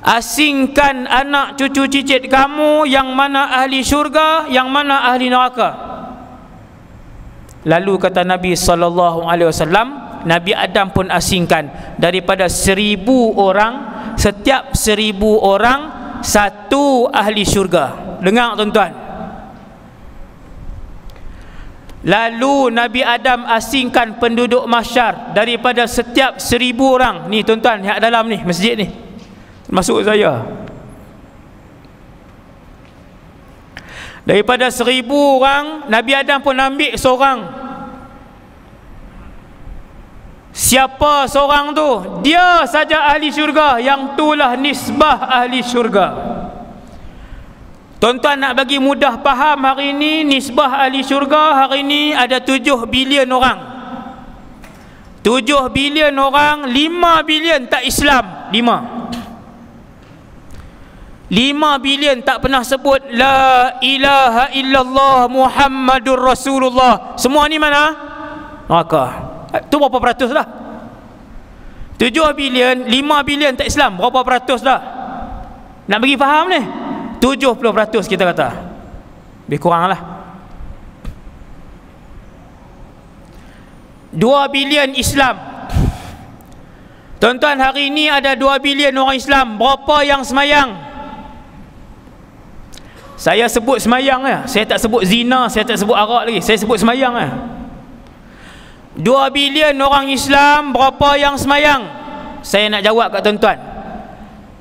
[SPEAKER 1] asingkan anak cucu cicit kamu, yang mana ahli syurga, yang mana ahli neraka. Lalu kata Nabi SAW, Nabi Adam pun asingkan. Daripada 1000 orang, setiap 1000 orang satu ahli syurga. Dengar tuan-tuan. Lalu Nabi Adam asingkan penduduk mahsyar daripada setiap 1000 orang. Ni tuan-tuan yang dalam ni masjid ni, masuk saya. Daripada 1000 orang, Nabi Adam pun ambil seorang. Siapa seorang tu? Dia saja ahli syurga. Yang itulah nisbah ahli syurga. Tuan-tuan nak bagi mudah faham hari ini, nisbah ahli syurga hari ini ada 7 bilion orang. 7 bilion orang, 5 bilion tak Islam. 5 bilion tak pernah sebut la ilaha illallah Muhammadur Rasulullah. Semua ni mana? Neraka. Tu berapa peratus dah? 7 bilion, 5 bilion tak Islam. Berapa peratus dah? Nak bagi faham ni? 70% kita kata. Lebih kurang lah. 2 bilion Islam. Tuan-tuan, hari ini ada 2 bilion orang Islam. Berapa yang semayang? Saya sebut semayang ya. Saya tak sebut zina, saya tak sebut arak lagi. Saya sebut semayang ya. 2 bilion orang Islam, berapa yang semayang? Saya nak jawab kat tuan-tuan.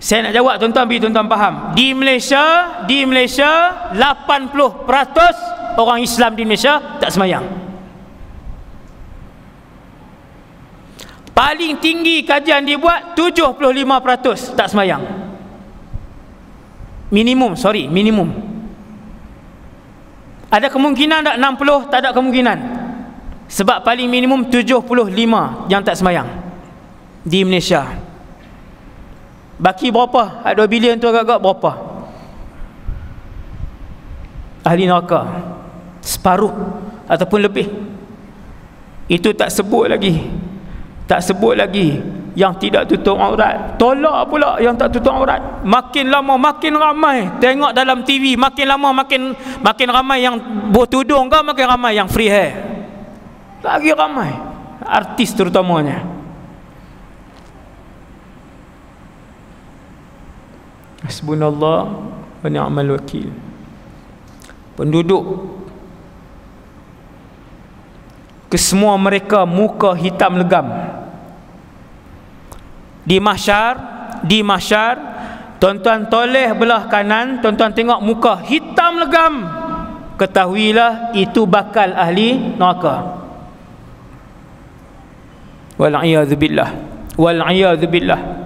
[SPEAKER 1] Saya nak jawab tuan-tuan, biar tuan-tuan faham. Di Malaysia 80% orang Islam di Malaysia tak semayang. Paling tinggi kajian dibuat 75% tak semayang. Minimum. Ada kemungkinan tak 60? Tak ada kemungkinan. Sebab paling minimum 75 yang tak semayang di Malaysia. Baki berapa? Ada 2 bilion tu agak-agak berapa? Ahli neraka. Separuh ataupun lebih. Itu tak sebut lagi yang tidak tutup aurat. Tolak pula yang tak tutup aurat. Makin lama makin ramai. Tengok dalam TV, makin lama makin ramai yang bertudung ke, makin ramai yang free hair. Lagi ramai. Artis terutamanya. Hasbunallah wa ni'mal wakil. Penduduk kesemua mereka muka hitam legam. Di mahsyar, tuan-tuan toleh belah kanan, tuan-tuan tengok muka hitam legam. Ketahuilah itu bakal ahli neraka. Wal'iyadzu billah.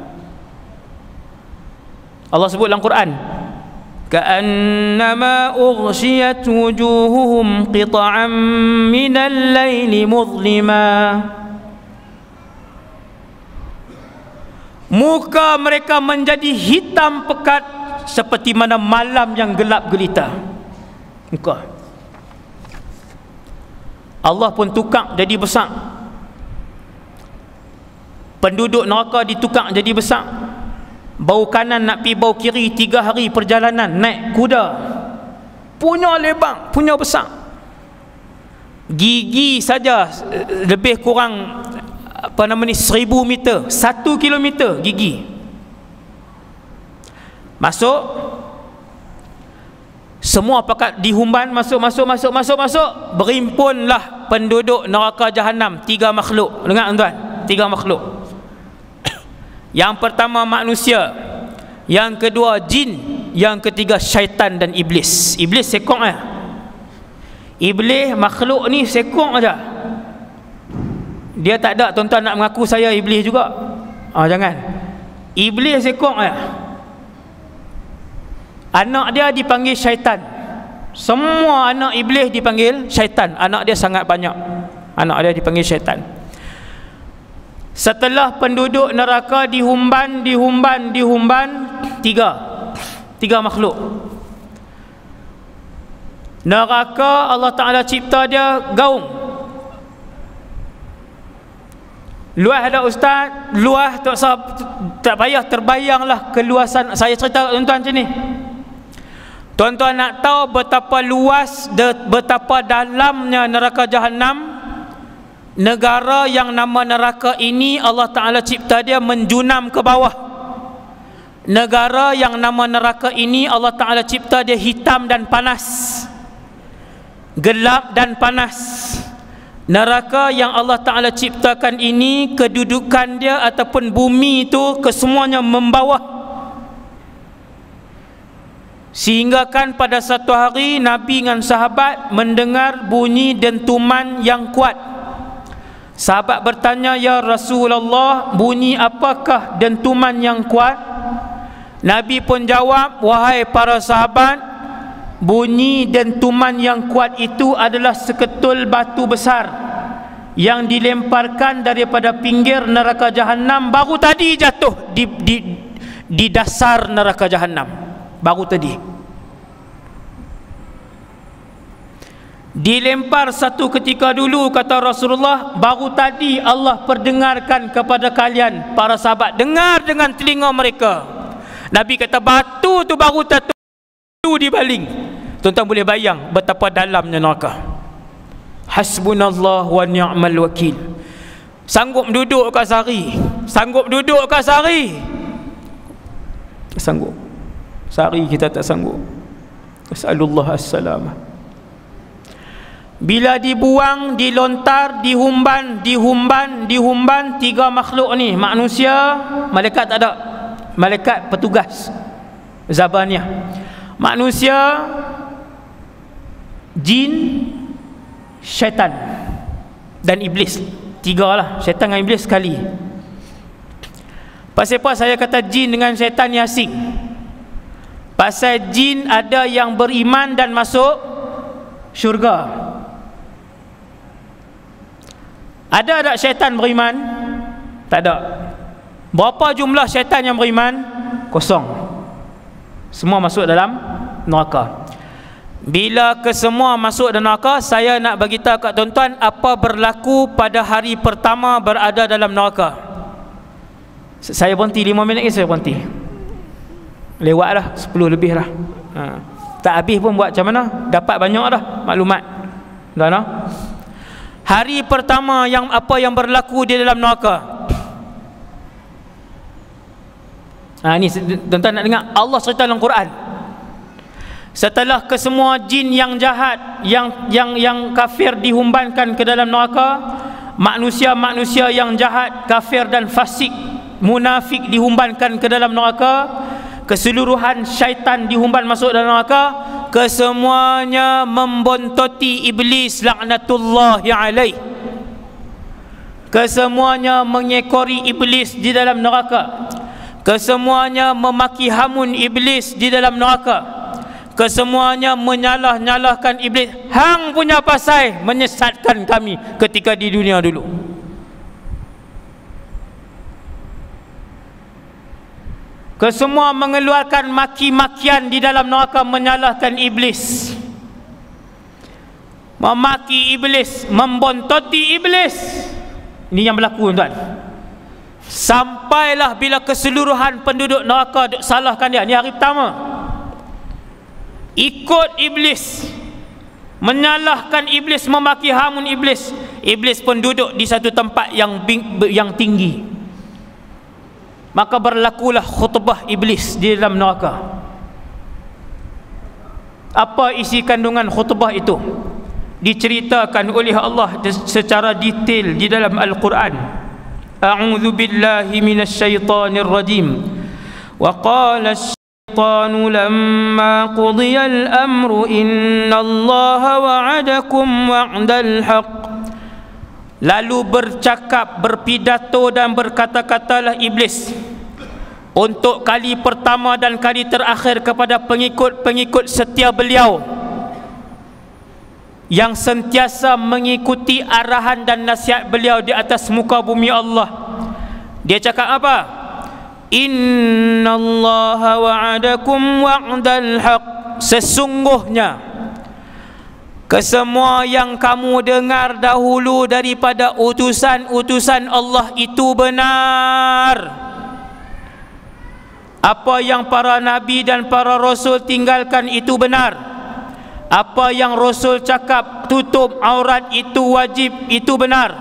[SPEAKER 1] Allah sebut dalam Quran, ka'annama ughshiyat wujuhuhum qita'an minal laili mudlima. Muka mereka menjadi hitam pekat seperti mana malam yang gelap gelita. Muka Allah pun tukar jadi besar. Penduduk neraka ditukar jadi besar. Bau kanan nak pergi bau kiri 3 hari perjalanan naik kuda. Punya lebar, punya besar. Gigi saja lebih kurang 1000 meter, 1 kilometer gigi. Masuk, semua pakat dihumban, masuk. Berimpunlah penduduk neraka jahanam 3 makhluk. Dengar tuan-tuan, 3 makhluk. Yang pertama manusia, yang kedua jin, yang ketiga syaitan dan iblis. Iblis sekong Iblis makhluk ni sekong aja. Dia tak ada tuan-tuan nak mengaku saya iblis juga. Jangan. Iblis ekor anak dia dipanggil syaitan. Semua anak iblis dipanggil syaitan. Anak dia sangat banyak. Anak dia dipanggil syaitan. Setelah penduduk neraka dihumban tiga makhluk. Neraka Allah Ta'ala cipta dia gaung. Luas dah ustaz, luas tak payah terbayanglah keluasan. Saya cerita tuan-tuan macam ni. Tuan-tuan nak tahu betapa luas, betapa dalamnya neraka Jahannam. Negara yang nama neraka ini Allah Ta'ala cipta dia menjunam ke bawah. Negara yang nama neraka ini Allah Ta'ala cipta dia hitam dan panas, gelap dan panas. Neraka yang Allah Ta'ala ciptakan ini, kedudukan dia ataupun bumi itu kesemuanya membawah. Sehingga kan pada satu hari Nabi dengan sahabat mendengar bunyi dentuman yang kuat. Sahabat bertanya, ya Rasulullah, bunyi apakah dentuman yang kuat? Nabi pun jawab, wahai para sahabat, bunyi dentuman yang kuat itu adalah seketul batu besar yang dilemparkan daripada pinggir neraka Jahannam, baru tadi jatuh di dasar neraka Jahannam. Baru tadi dilempar satu ketika dulu, kata Rasulullah, baru tadi Allah perdengarkan kepada kalian para sahabat, dengar dengan telinga mereka. Nabi kata batu tu baru tu dibaling. Tuan-tuan boleh bayang betapa dalamnya neraka. Hasbunallah wa ni'mal wakil. Sanggup duduk kat sehari? Sanggup duduk kat sehari? Tak sanggup. Sehari kita tak sanggup. As'alullah as-salamah. Bila dibuang, dilontar, dihumban, tiga makhluk ni, manusia, malaikat tak ada. Malaikat petugas Zabaniyah. Manusia, jin, syaitan dan iblis. Tiga lah, syaitan dengan iblis sekali. Pasal apa saya kata jin dengan syaitan ni asing? Pasal jin ada yang beriman dan masuk syurga. Ada tak syaitan beriman? Tak ada. Berapa jumlah syaitan yang beriman? Kosong. Semua masuk dalam neraka. Bila kesemua masuk dalam neraka, saya nak bagi tahu kat tuan-tuan apa berlaku pada hari pertama berada dalam neraka. Saya berhenti 5 minit lagi, saya berhenti. Lewat dah 10 lebih dah. Tak habis pun buat macam mana? Dapat banyak dah maklumat. Dah no? Hari pertama yang apa yang berlaku di dalam neraka. Ni tuan-tuan nak dengar Allah cerita dalam Quran. Setelah kesemua jin yang jahat, yang kafir dihumbankan ke dalam neraka, manusia-manusia yang jahat, kafir dan fasik, munafik dihumbankan ke dalam neraka, keseluruhan syaitan dihumban masuk dalam neraka, kesemuanya membontoti iblis laknatullahi alaih. Kesemuanya mengekori iblis di dalam neraka. Kesemuanya memaki hamun iblis di dalam neraka. Kesemuanya menyalah-nyalahkan iblis. Hang punya pasal menyesatkan kami ketika di dunia dulu. Kesemua mengeluarkan maki-makian di dalam neraka, menyalahkan iblis, memaki iblis, membontoti iblis. Ini yang berlaku tuan. Sampailah bila keseluruhan penduduk neraka duk salahkan dia. Ini hari pertama. Ikut iblis, menyalahkan iblis, memaki hamun iblis. Iblis pun duduk di satu tempat yang tinggi. Maka berlakulah khutbah iblis di dalam neraka. Apa isi kandungan khutbah itu? Diceritakan oleh Allah secara detail di dalam Al-Quran. A'udzu billahi minasyaitonir rajim. Wa qala asy-syaitanu lamma qudiya al-amru innallaha wa'adakum wa'dal haqq Lalu bercakap, berpidato dan berkata-katalah iblis untuk kali pertama dan kali terakhir kepada pengikut-pengikut setia beliau yang sentiasa mengikuti arahan dan nasihat beliau di atas muka bumi Allah. Dia cakap apa? Innallaha wa'adakum wa'dal haq. Sesungguhnya kesemua yang kamu dengar dahulu daripada utusan-utusan Allah itu benar. Apa yang para nabi dan para rasul tinggalkan itu benar. Apa yang rasul cakap tutup aurat itu wajib, itu benar.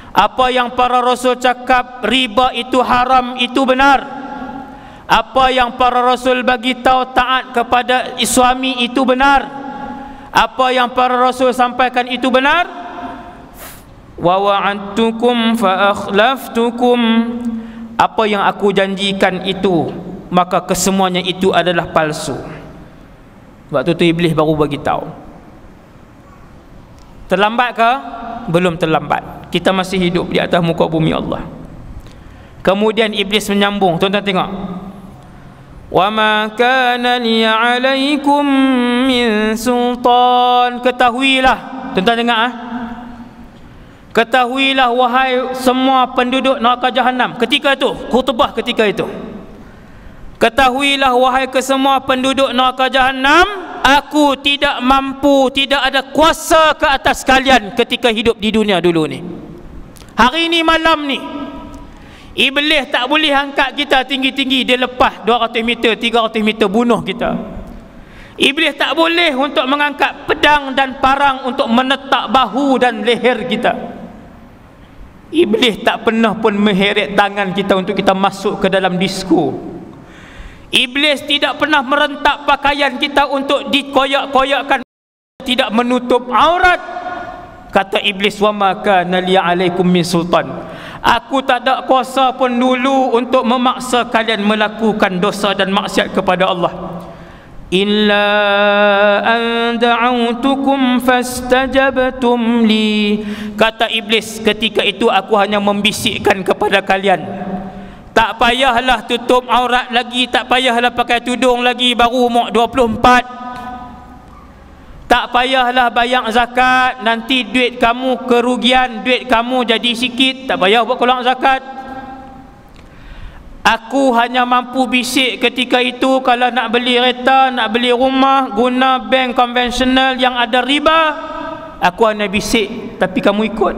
[SPEAKER 1] Apa yang para rasul cakap riba itu haram, itu benar. Apa yang para rasul bagi tahu taat kepada suami itu benar. Apa yang para rasul sampaikan itu benar. Wa wa'adtukum fa akhlaftukum. Apa yang aku janjikan itu, maka kesemuanya itu adalah palsu. Waktu tu iblis baru bagi tahu. Terlambat ke? Belum terlambat. Kita masih hidup di atas muka bumi Allah. Kemudian iblis menyambung. Tuan-tuan tengok. Wa ma kana li 'alaikum min sultan. Ketahuilah. Tuan-tuan dengar Ketahuilah wahai semua penduduk neraka jahanam. Ketika itu, khutbah ketika itu. Ketahuilah wahai kesemua penduduk neraka jahanam, aku tidak mampu, tidak ada kuasa ke atas kalian ketika hidup di dunia dulu ni. Hari ni, malam ni, iblis tak boleh angkat kita tinggi-tinggi. Dia lepas 200 meter, 300 meter bunuh kita. Iblis tak boleh untuk mengangkat pedang dan parang untuk menetak bahu dan leher kita. Iblis tak pernah pun mengheret tangan kita untuk kita masuk ke dalam disko. Iblis tidak pernah merentak pakaian kita untuk dikoyak-koyakkan, tidak menutup aurat. Kata iblis, wa ma kana li 'alaikum min sultan. Aku tak ada kuasa pun dulu untuk memaksa kalian melakukan dosa dan maksiat kepada Allah. Illa an da'autukum fastajabtum li. Kata iblis, ketika itu aku hanya membisikkan kepada kalian, tak payahlah tutup aurat lagi, tak payahlah pakai tudung lagi, baru umur 24. Tak payahlah bayar zakat, nanti duit kamu kerugian, duit kamu jadi sikit, tak payah buat keluar zakat. Aku hanya mampu bisik ketika itu. Kalau nak beli kereta, nak beli rumah, guna bank konvensional yang ada riba, aku hanya bisik, tapi kamu ikut.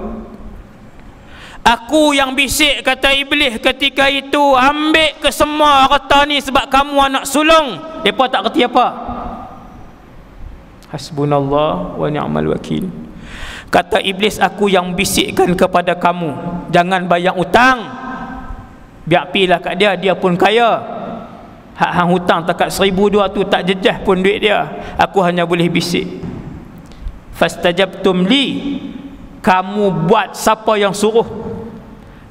[SPEAKER 1] Aku yang bisik, kata iblis ketika itu, ambil ke semua harta ni sebab kamu anak sulung. Mereka tak kerti apa. Hasbunallah wa ni'mal wakil. Kata iblis, aku yang bisikkan kepada kamu, jangan bayar utang. Biar pilah kat dia, dia pun kaya. Hak hang hutang takat 1,200 tu tak jejah pun duit dia. Aku hanya boleh bisik. Fastajabtum li. Kamu buat siapa yang suruh?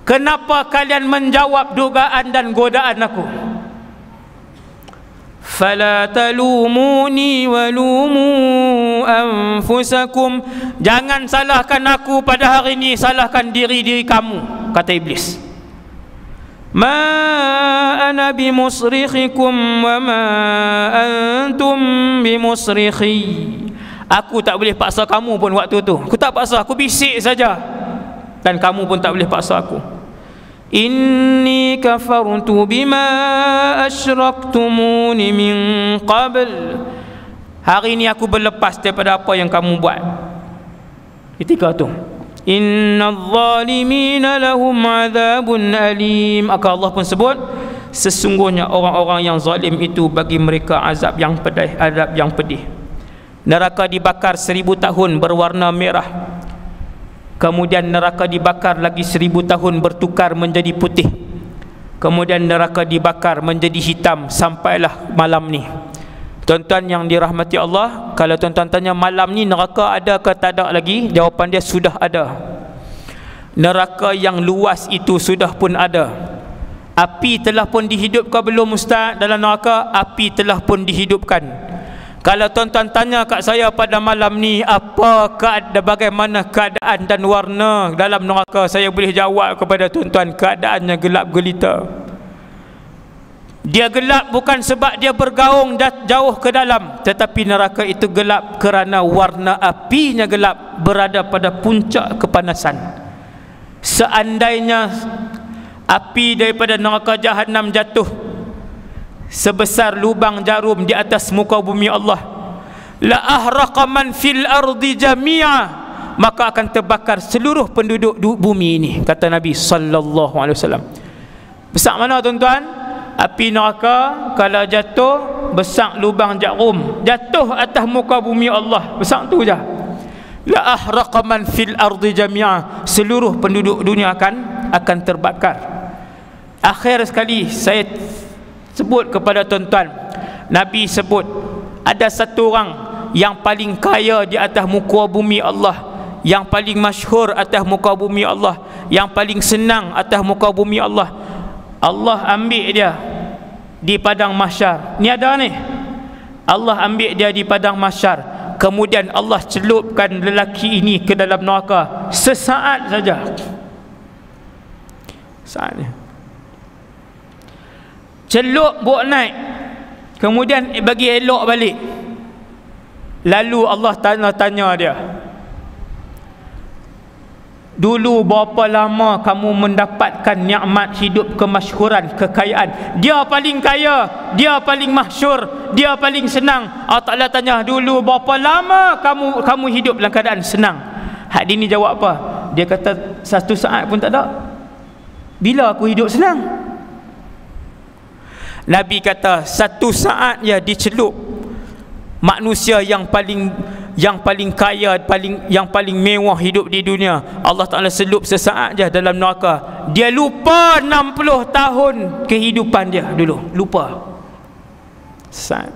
[SPEAKER 1] Kenapa kalian menjawab dugaan dan godaan aku? Fala talumuni walumu anfusakum. Jangan salahkan aku pada hari ini, salahkan diri kamu, kata iblis. Ma ana bimusrikhikum wa ma antum bimusrikhi. Aku tak boleh paksa kamu pun waktu tu. Aku tak paksa, aku bisik saja. Dan kamu pun tak boleh paksa aku. Inni kafartu bima asyraktumuni min qabl. Hari ini aku berlepas daripada apa yang kamu buat. Ketika tu, innadh zalimina lahum adzabun alim. Maka Allah pun sebut, sesungguhnya orang-orang yang zalim itu bagi mereka azab yang pedih, azab yang pedih. Neraka dibakar 1000 tahun berwarna merah. Kemudian neraka dibakar lagi 1000 tahun bertukar menjadi putih. Kemudian neraka dibakar menjadi hitam sampailah malam ni. Tuan-tuan yang dirahmati Allah, kalau tuan-tuan tanya malam ni neraka ada ke tak ada lagi, jawapan dia sudah ada. Neraka yang luas itu sudah pun ada. Api telah pun dihidupkan belum ustaz dalam neraka? Api telah pun dihidupkan. Kalau tuan-tuan tanya kat saya pada malam ni bagaimana keadaan dan warna dalam neraka, saya boleh jawab kepada tuan-tuan, keadaannya gelap gelita. Dia gelap bukan sebab dia bergaung jauh ke dalam, tetapi neraka itu gelap kerana warna apinya gelap, berada pada puncak kepanasan. Seandainya api daripada neraka Jahannam jatuh sebesar lubang jarum di atas muka bumi Allah, la ahraqa man fil ardi jami'a, maka akan terbakar seluruh penduduk bumi ini, kata Nabi sallallahu alaihi wasallam. Besar mana tuan-tuan? Api neraka kalau jatuh besar lubang jarum, jatuh atas muka bumi Allah, besar tu je. La ahraqa man fil ardi jami'a, seluruh penduduk dunia akan terbakar. Akhir sekali saya sebut kepada tuan-tuan, Nabi sebut ada satu orang yang paling kaya di atas muka bumi Allah, yang paling masyhur atas muka bumi Allah, yang paling senang atas muka bumi Allah. Allah ambil dia di padang mahsyar. Ni ada ni, Allah ambil dia di padang mahsyar, kemudian Allah celupkan lelaki ini ke dalam neraka sesaat saja. Saatnya celup buat naik, kemudian bagi elok balik. Lalu Allah tanya dia, dulu berapa lama kamu mendapatkan nikmat hidup, kemasyhuran, kekayaan? Dia paling kaya, dia paling masyhur, dia paling senang. Allah Ta'ala tanya, dulu berapa lama kamu hidup dalam keadaan senang? Hak ini jawab apa? Dia kata, satu saat pun tak ada. Bila aku hidup senang? Nabi kata, satu saat ya dicelup manusia yang paling kaya, yang paling mewah hidup di dunia, Allah Ta'ala selup sesaat je dalam neraka. Dia lupa 60 tahun kehidupan dia dulu, lupa sesaat.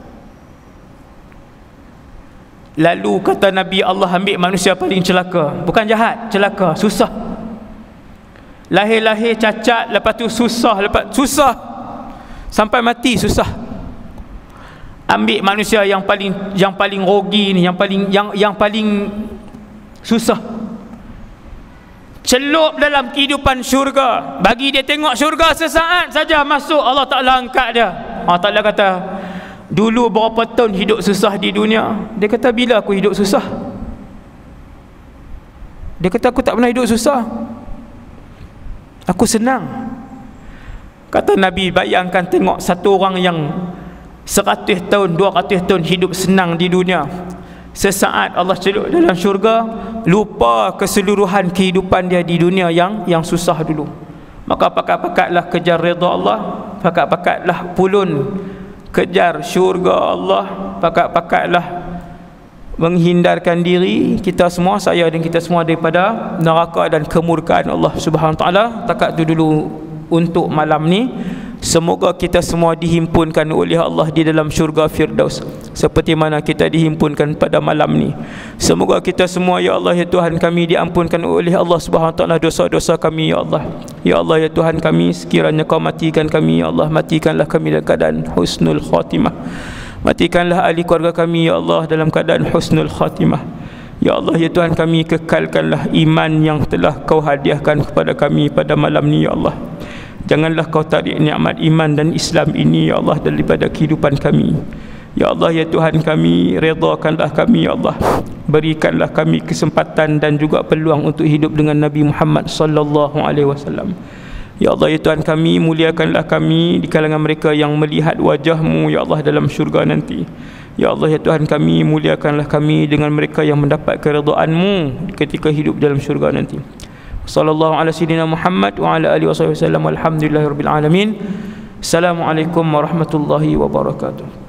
[SPEAKER 1] Lalu kata Nabi, Allah ambil manusia paling celaka, bukan jahat, celaka, susah. Lahir-lahir cacat, lepas tu susah sampai mati susah. Ambil manusia yang paling rogi ni, yang paling susah, celup dalam kehidupan syurga, bagi dia tengok syurga sesaat saja, masuk, Allah Ta'ala angkat dia. Allah Ta'ala kata, dulu berapa tahun hidup susah di dunia? Dia kata, bila aku hidup susah? Dia kata, aku tak pernah hidup susah, aku senang. Kata Nabi, bayangkan tengok satu orang yang 100 tahun, 200 tahun hidup senang di dunia, sesaat Allah celup dalam syurga, lupa keseluruhan kehidupan dia di dunia yang susah dulu. Maka pakat-pakatlah kejar redha Allah, pakat-pakatlah pulun kejar syurga Allah, pakat-pakatlah menghindarkan diri kita semua, saya dan kita semua, daripada neraka dan kemurkaan Allah Subhanahu Wa Taala. Takat tu dulu untuk malam ni. Semoga kita semua dihimpunkan oleh Allah di dalam syurga Firdaus seperti mana kita dihimpunkan pada malam ni. Semoga kita semua, ya Allah ya Tuhan kami, diampunkan oleh Allah Subhanahu Wa Taala dosa-dosa kami, ya Allah. Ya Allah ya Tuhan kami, sekiranya Kau matikan kami, ya Allah, matikanlah kami dalam keadaan husnul khatimah. Matikanlah ahli keluarga kami, ya Allah, dalam keadaan husnul khatimah. Ya Allah ya Tuhan kami, kekalkanlah iman yang telah Kau hadiahkan kepada kami pada malam ni, ya Allah. Janganlah Kau tarik nikmat iman dan Islam ini, ya Allah, daripada kehidupan kami. Ya Allah ya Tuhan kami, redakanlah kami, ya Allah. Berikanlah kami kesempatan dan juga peluang untuk hidup dengan Nabi Muhammad sallallahu alaihi wasallam. Ya Allah ya Tuhan kami, muliakanlah kami di kalangan mereka yang melihat wajah-Mu, ya Allah, dalam syurga nanti. Ya Allah ya Tuhan kami, muliakanlah kami dengan mereka yang mendapat keridhaan-Mu ketika hidup dalam syurga nanti. Sallallahu ala sayyidina Muhammad wa ala alihi wasallam. Alhamdulillahirabbil alamin. Assalamualaikum warahmatullahi wabarakatuh.